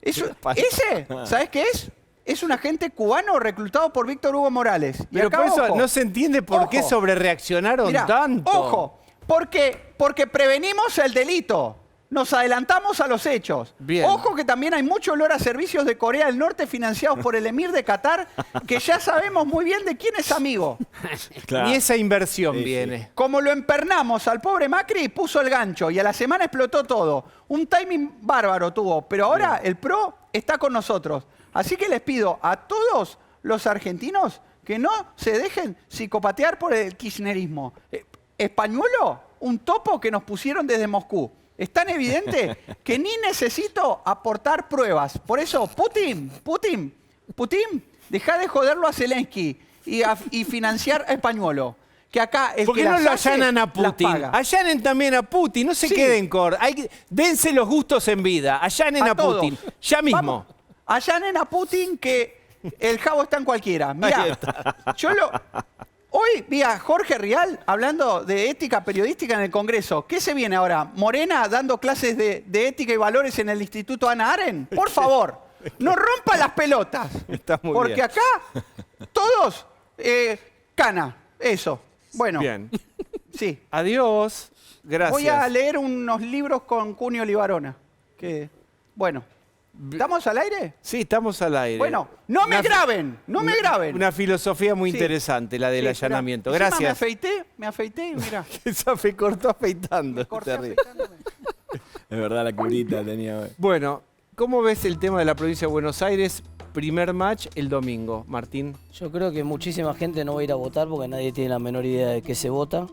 Ese, ¿sabes qué es? Es un agente cubano reclutado por Víctor Hugo Morales. Y Pero acá, por eso ojo, no se entiende por qué ojo. sobrereaccionaron Mirá, tanto. Ojo, porque prevenimos el delito. Nos adelantamos a los hechos. Bien. Ojo que también hay mucho olor a servicios de Corea del Norte financiados por el emir de Qatar, que ya sabemos muy bien de quién es amigo. Ni esa inversión Sí, sí. viene. Como lo empernamos al pobre Macri, puso el gancho y a la semana explotó todo. Un timing bárbaro tuvo, pero ahora el PRO está con nosotros. Así que les pido a todos los argentinos que no se dejen psicopatear por el kirchnerismo. Españuelo, un topo que nos pusieron desde Moscú. Es tan evidente que ni necesito aportar pruebas. Por eso, Putin, deja de joderlo a Zelensky y financiar a Españuelo. Que acá el ¿Por qué que no las lo hace, allanan a las Putin? paga. Allanen también a Putin, no se Sí. queden dense los gustos en vida. Allanen a todos. Putin, ya mismo. Vamos, allanen a Putin que el jabo está en cualquiera. Ahí Mirá, está. hoy vi a Jorge Rial hablando de ética periodística en el Congreso. ¿Qué se viene ahora? ¿Morena dando clases de ética y valores en el Instituto Ana Aren? Por favor, no rompa las pelotas. Está muy porque bien. acá todos, cana, eso. Bueno, Bien. sí. Adiós. Gracias. Voy a leer unos libros con Cunio Libarona. Que, bueno, ¿estamos al aire? Sí, estamos al aire. Bueno, no me graben, no me graben. Una filosofía muy Sí. interesante, la del Sí, allanamiento. mirá, encima Gracias. Me afeité y mira. Esa me cortó afeitando. Corté Terrible. afeitándome. Es verdad, la curita tenía. Bueno, ¿cómo ves el tema de la provincia de Buenos Aires? Primer match el domingo, Martín. Yo creo que muchísima gente no va a ir a votar porque nadie tiene la menor idea de qué se vota.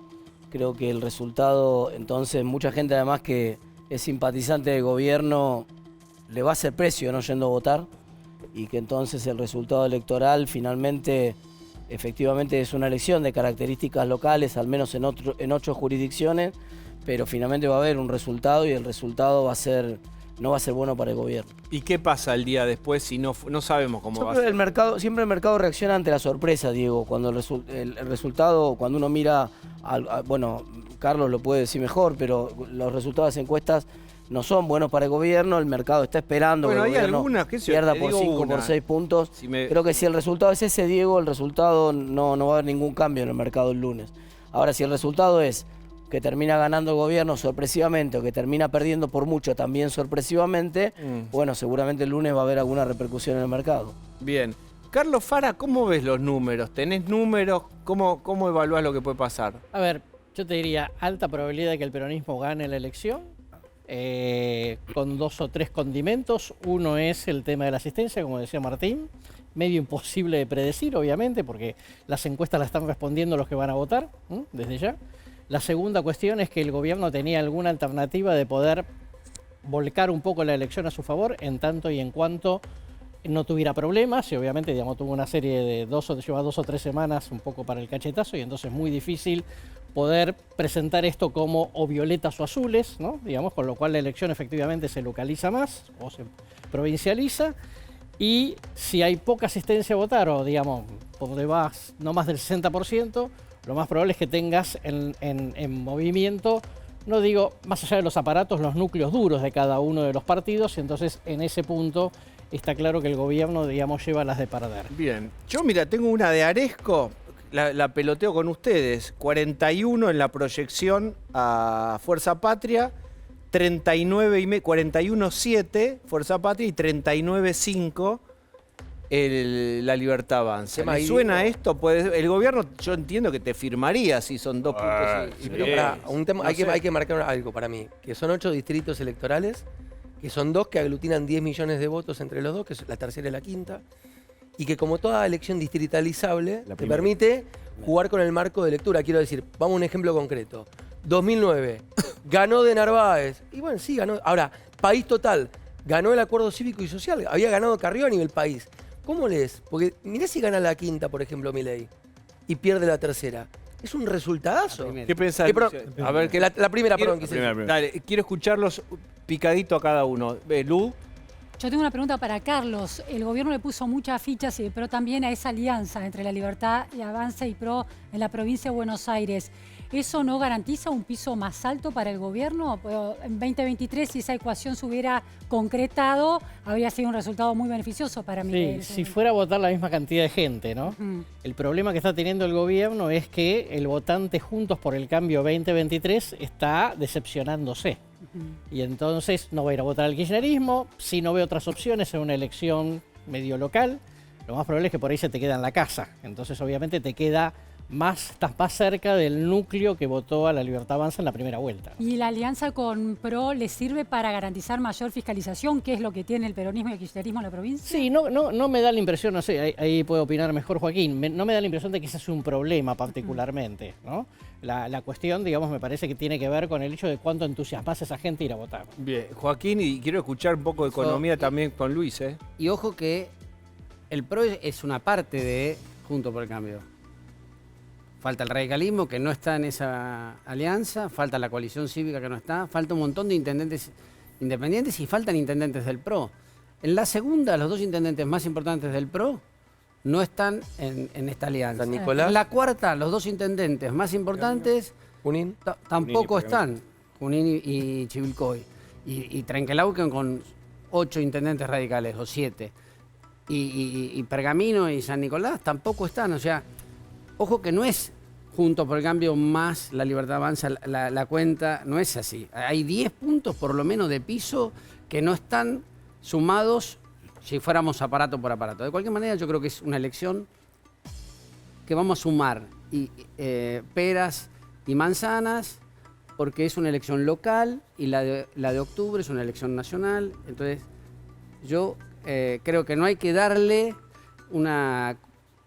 Creo que el resultado, entonces, mucha gente además que es simpatizante del gobierno le va a hacer precio no yendo a votar y que entonces el resultado electoral finalmente, efectivamente es una elección de características locales, al menos en 8 jurisdicciones, pero finalmente va a haber un resultado y el resultado no va a ser bueno para el gobierno. ¿Y qué pasa el día después si no sabemos cómo Yo va a creo que ser? siempre el mercado reacciona ante la sorpresa, Diego. Cuando el resultado, cuando uno mira, bueno, Carlos lo puede decir mejor, pero los resultados de las encuestas no son buenos para el gobierno, el mercado está esperando Bueno, que hay el gobierno algunas, qué sé yo, pierda te por digo 5, una. por 6 puntos. Si me- Creo que si el resultado es ese, Diego, el resultado no va a haber ningún cambio en el mercado el lunes. Ahora, si el resultado es que termina ganando el gobierno sorpresivamente o que termina perdiendo por mucho también sorpresivamente, bueno, seguramente el lunes va a haber alguna repercusión en el mercado. Bien. Carlos Fara, ¿cómo ves los números? ¿Tenés números? ¿Cómo evaluás lo que puede pasar? A ver, yo te diría alta probabilidad de que el peronismo gane la elección, con 2 o 3 condimentos. Uno es el tema de la asistencia, como decía Martín, medio imposible de predecir, obviamente, porque las encuestas las están respondiendo los que van a votar, desde ya. La segunda cuestión es que el gobierno tenía alguna alternativa de poder volcar un poco la elección a su favor, en tanto y en cuanto no tuviera problemas, y obviamente, digamos, tuvo una serie de lleva 2 o 3 semanas un poco para el cachetazo, y entonces es muy difícil poder presentar esto como o violetas o azules, ¿no? Digamos, con lo cual la elección efectivamente se localiza más o se provincializa, y si hay poca asistencia a votar, o digamos, donde vas no más del 60%, lo más probable es que tengas en movimiento, no digo más allá de los aparatos, los núcleos duros de cada uno de los partidos, y entonces en ese punto está claro que el gobierno, digamos, lleva las de perder. Bien. Yo, mira, tengo una de Aresco. la peloteo con ustedes. 41 en la proyección a Fuerza Patria, 41,7 Fuerza Patria y 39,5 la Libertad Avanza. ¿Me suena esto? El gobierno, yo entiendo que te firmaría si son 2 puntos. Pero para un tema, hay que marcar algo para mí, que son 8 distritos electorales, que son 2 que aglutinan 10 millones de votos entre los 2, que es la tercera y la quinta, y que como toda elección distritalizable, te permite jugar con el marco de lectura. Quiero decir, vamos a un ejemplo concreto. 2009, ganó de Narváez. Y bueno, sí, ganó. Ahora, país total, ganó el acuerdo cívico y social. Había ganado Carrió a nivel país. ¿Cómo lees? Porque mirá si gana la quinta, por ejemplo, Milei, y pierde la tercera. Es un resultadazo. ¿Qué pensás? A ver, que la primera, perdón. Dale, quiero escucharlos picadito a cada uno. Lu. Yo tengo una pregunta para Carlos. El gobierno le puso muchas fichas, pero también a esa alianza entre la Libertad y Avanza y PRO en la provincia de Buenos Aires. ¿Eso no garantiza un piso más alto para el gobierno? En 2023, si esa ecuación se hubiera concretado, habría sido un resultado muy beneficioso para Milei. Sí, si fuera a votar la misma cantidad de gente, ¿no? El problema que está teniendo el gobierno es que el votante Juntos por el Cambio 2023 está decepcionándose. Y entonces no va a ir a votar al kirchnerismo. Si no ve otras opciones en una elección medio local, lo más probable es que por ahí se te queda en la casa. Entonces obviamente estás más cerca del núcleo que votó a la Libertad Avanza en la primera vuelta. ¿Y la alianza con PRO le sirve para garantizar mayor fiscalización, que es lo que tiene el peronismo y el kirchnerismo en la provincia? Sí, no me da la impresión, no sé, ahí puede opinar mejor Joaquín, no me da la impresión de que ese es un problema particularmente, ¿no? La cuestión, digamos, me parece que tiene que ver con el hecho de cuánto entusiasmas a esa gente ir a votar. Bien, Joaquín, y quiero escuchar un poco de economía también con Luis, ¿eh? Y ojo que el PRO es una parte de Juntos por el Cambio. Falta el radicalismo, que no está en esa alianza, falta la coalición cívica, que no está, falta un montón de intendentes independientes y faltan intendentes del PRO. En la segunda, los 2 intendentes más importantes del PRO no están en esta alianza. San Nicolás. En la cuarta, los 2 intendentes más importantes Junín. tampoco están, Junín y Chivilcoy. Y Trenquelauquen con 8 intendentes radicales, o 7. Y Pergamino y San Nicolás tampoco están, o sea, ojo que no es Juntos por el Cambio más la Libertad Avanza, la cuenta no es así. Hay 10 puntos por lo menos de piso que no están sumados si fuéramos aparato por aparato. De cualquier manera, yo creo que es una elección que vamos a sumar peras y manzanas, porque es una elección local y la de octubre es una elección nacional. Entonces, yo creo que no hay que darle una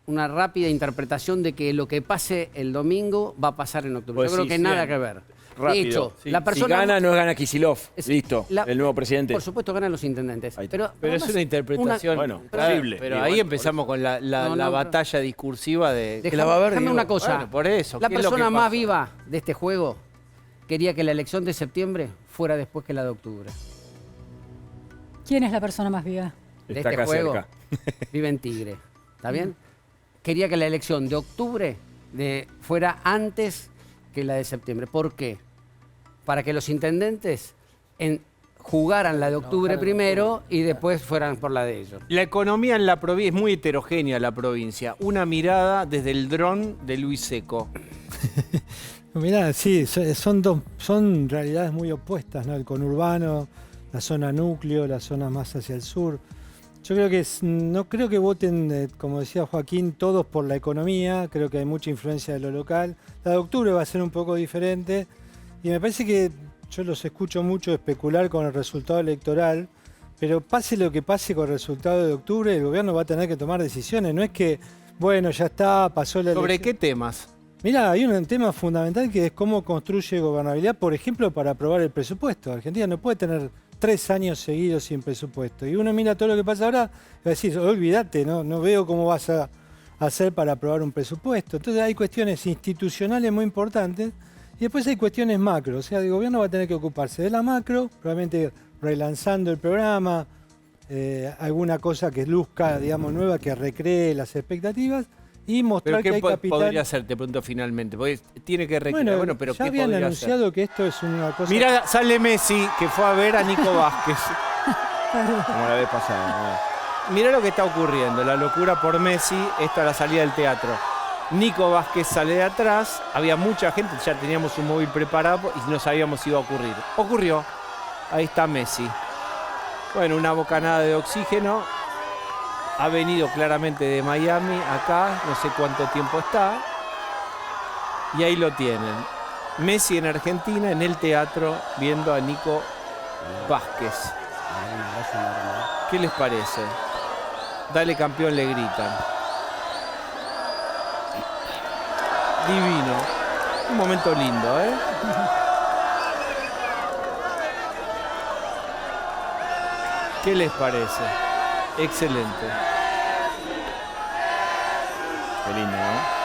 rápida interpretación de que lo que pase el domingo va a pasar en octubre. Pues yo creo sí, que nada que ver. Rápido. De hecho, la persona... Si gana, no gana Kicillof. Listo, el nuevo presidente. Por supuesto ganan los intendentes. Pero es una interpretación. Bueno, posible. Pero ahí empezamos con la batalla discursiva de... Déjame una cosa. Bueno, por eso. La persona más viva de este juego quería que la elección de septiembre fuera después que la de octubre. ¿Quién es la persona más viva? De Está este acá juego cerca. vive en Tigre. ¿Está bien? Quería que la elección de octubre fuera antes que la de septiembre. ¿Por qué? Para que los intendentes jugaran la de octubre primero y después fueran por la de ellos. La economía en la provincia es muy heterogénea, la provincia. Una mirada desde el dron de Luis Seco. Mirá, sí, son realidades muy opuestas, ¿no? El conurbano, la zona núcleo, la zona más hacia el sur. Yo creo que no creo que voten, como decía Joaquín, todos por la economía. Creo que hay mucha influencia de lo local. La de octubre va a ser un poco diferente. Y me parece que yo los escucho mucho especular con el resultado electoral. Pero pase lo que pase con el resultado de octubre, el gobierno va a tener que tomar decisiones. No es que, bueno, ya está, pasó la elección. ¿Sobre qué temas? Mirá, hay un tema fundamental que es cómo construye gobernabilidad, por ejemplo, para aprobar el presupuesto. Argentina no puede tener 3 años seguidos sin presupuesto. Y uno mira todo lo que pasa ahora y va a decir, olvídate, no veo cómo vas a hacer para aprobar un presupuesto. Entonces hay cuestiones institucionales muy importantes y después hay cuestiones macro. O sea, el gobierno va a tener que ocuparse de la macro, probablemente relanzando el programa, alguna cosa que luzca, digamos, nueva, que recree las expectativas y mostrar que hay capital. ¿Qué podría hacer? Te pregunto finalmente. Porque tiene que recrear. Bueno, pero ya ¿qué habían podría anunciado hacer? que esto es una cosa... Mira, sale Messi, que fue a ver a Nico Vázquez. Como la vez pasada. Mirá lo que está ocurriendo, la locura por Messi, esto a la salida del teatro. Nico Vázquez sale de atrás, había mucha gente, ya teníamos un móvil preparado y no sabíamos si iba a ocurrir. Ocurrió. Ahí está Messi. Bueno, una bocanada de oxígeno. Ha venido claramente de Miami acá, no sé cuánto tiempo está. Y ahí lo tienen. Messi en Argentina, en el teatro, viendo a Nico Vázquez. ¿Qué les parece? Dale campeón, le gritan. Divino. Un momento lindo, ¿eh? ¿Qué les parece? Excelente. Qué lindo, ¿no?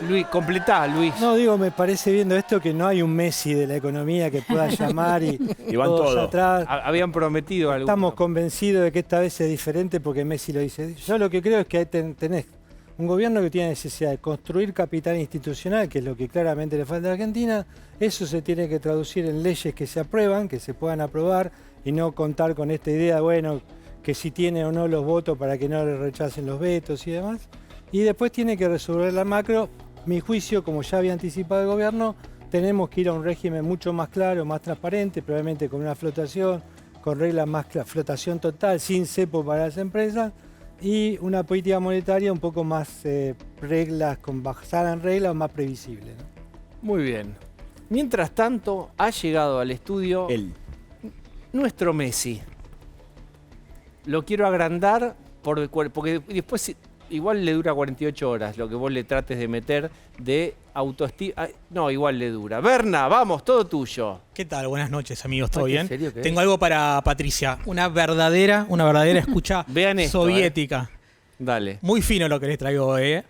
Luis, completá, Luis. No, digo, me parece viendo esto que no hay un Messi de la economía que pueda llamar y van todos atrás. Habían prometido algo. Estamos convencidos de que esta vez es diferente porque Messi lo dice. Yo lo que creo es que tenés un gobierno que tiene necesidad de construir capital institucional, que es lo que claramente le falta a Argentina. Eso se tiene que traducir en leyes que se aprueban, que se puedan aprobar y no contar con esta idea, bueno, que si tiene o no los votos para que no le rechacen los vetos y demás. Y después tiene que resolver la macro. Mi juicio, como ya había anticipado el gobierno, tenemos que ir a un régimen mucho más claro, más transparente, probablemente con una flotación, con reglas más claras, flotación total, sin cepo para las empresas, y una política monetaria un poco más reglas, basada en reglas, más previsible, ¿no? Muy bien. Mientras tanto, ha llegado al estudio nuestro Messi. Lo quiero agrandar porque después igual le dura 48 horas lo que vos le trates de meter de autoestima. No, igual le dura. Berna, vamos, todo tuyo. ¿Qué tal? Buenas noches, amigos. ¿Todo Ay, bien? ¿en serio qué Tengo es? algo para Patricia. Una verdadera escucha Vean esto, soviética. Dale. Muy fino lo que les traigo hoy, ¿eh?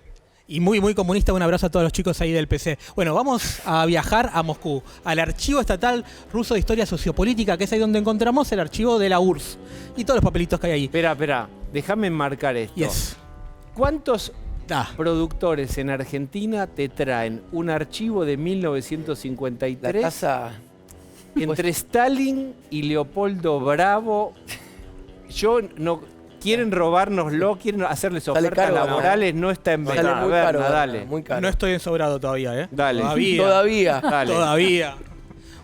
Y muy, muy comunista. Un abrazo a todos los chicos ahí del PC. Bueno, vamos a viajar a Moscú, al Archivo Estatal Ruso de Historia Sociopolítica, que es ahí donde encontramos el archivo de la URSS y todos los papelitos que hay ahí. Espera. Déjame enmarcar esto. Yes. ¿Cuántos productores en Argentina te traen un archivo de 1953? La casa... Entre Stalin y Leopoldo Bravo. Quieren robárnoslo, quieren hacerles Sale ofertas caro, laborales, no está en Sale venta. muy Berna, caro, dale. muy caro. No estoy ensobrado todavía, ¿eh? Dale. Todavía. Dale. Todavía.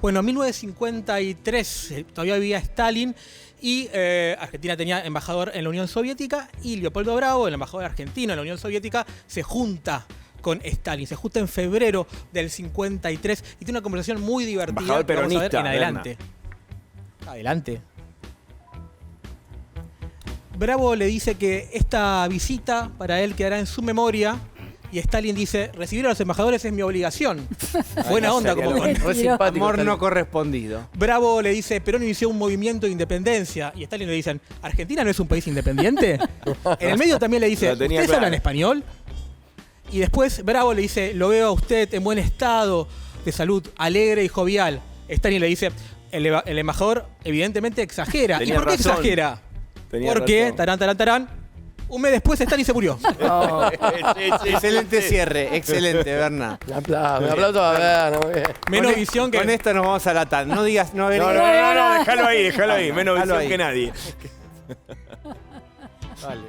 Bueno, en 1953 todavía vivía Stalin y Argentina tenía embajador en la Unión Soviética y Leopoldo Bravo, el embajador argentino en la Unión Soviética, se junta con Stalin. Se junta en febrero del 53 y tiene una conversación muy divertida. Embajador que vamos a ver peronista, en adelante. Adelante. Bravo le dice que esta visita para él quedará en su memoria y Stalin dice, recibir a los embajadores es mi obligación. Buena onda, como con... Amor no correspondido. Bravo le dice, Perón inició un movimiento de independencia. Y Stalin le dicen, ¿Argentina no es un país independiente? En el medio también le dice, Lo tenía ¿ustedes claro. hablan español? Y después Bravo le dice, lo veo a usted en buen estado de salud, alegre y jovial. Stalin le dice, el embajador evidentemente exagera. Tenía ¿Y por qué razón. exagera? Tenía Porque, razón. tarán, un mes después Stalin se murió. Excelente cierre, excelente, Berna. Un aplauso a Berna, muy bien. Menos visión que... Con esto nos vamos a la TAN. No digas, no No, déjalo ahí. Menos Déjalo visión ahí. que nadie. Vale.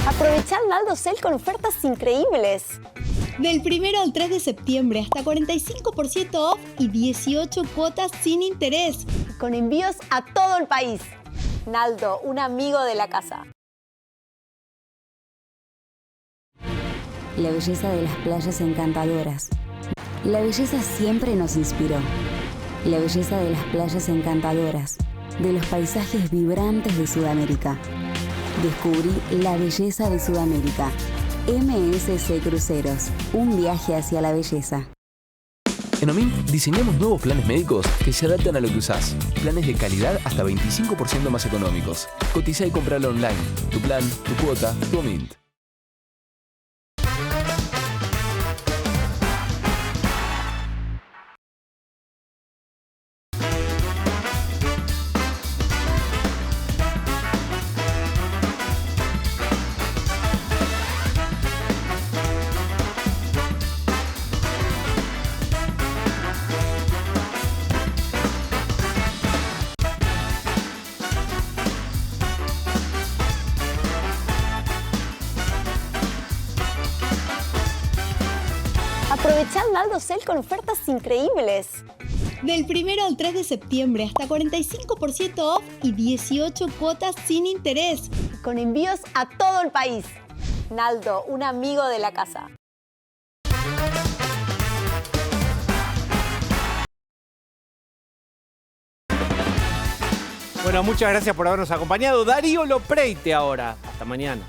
Aprovechar Naldo Cel con ofertas increíbles. Del 1 al 3 de septiembre, hasta 45% off y 18 cuotas sin interés. Con envíos a todo el país. Naldo, un amigo de la casa. La belleza de las playas encantadoras. La belleza siempre nos inspiró. La belleza de las playas encantadoras, de los paisajes vibrantes de Sudamérica. Descubrí la belleza de Sudamérica. MSC Cruceros, un viaje hacia la belleza. En OMINT diseñamos nuevos planes médicos que se adaptan a lo que usás. Planes de calidad hasta 25% más económicos. Cotiza y compralo online. Tu plan, tu cuota, tu OMINT. Aprovechad Naldo Cel con ofertas increíbles. Del 1 al 3 de septiembre hasta 45% off y 18 cuotas sin interés. Con envíos a todo el país. Naldo, un amigo de la casa. Bueno, muchas gracias por habernos acompañado. Darío Lopreite ahora. Hasta mañana.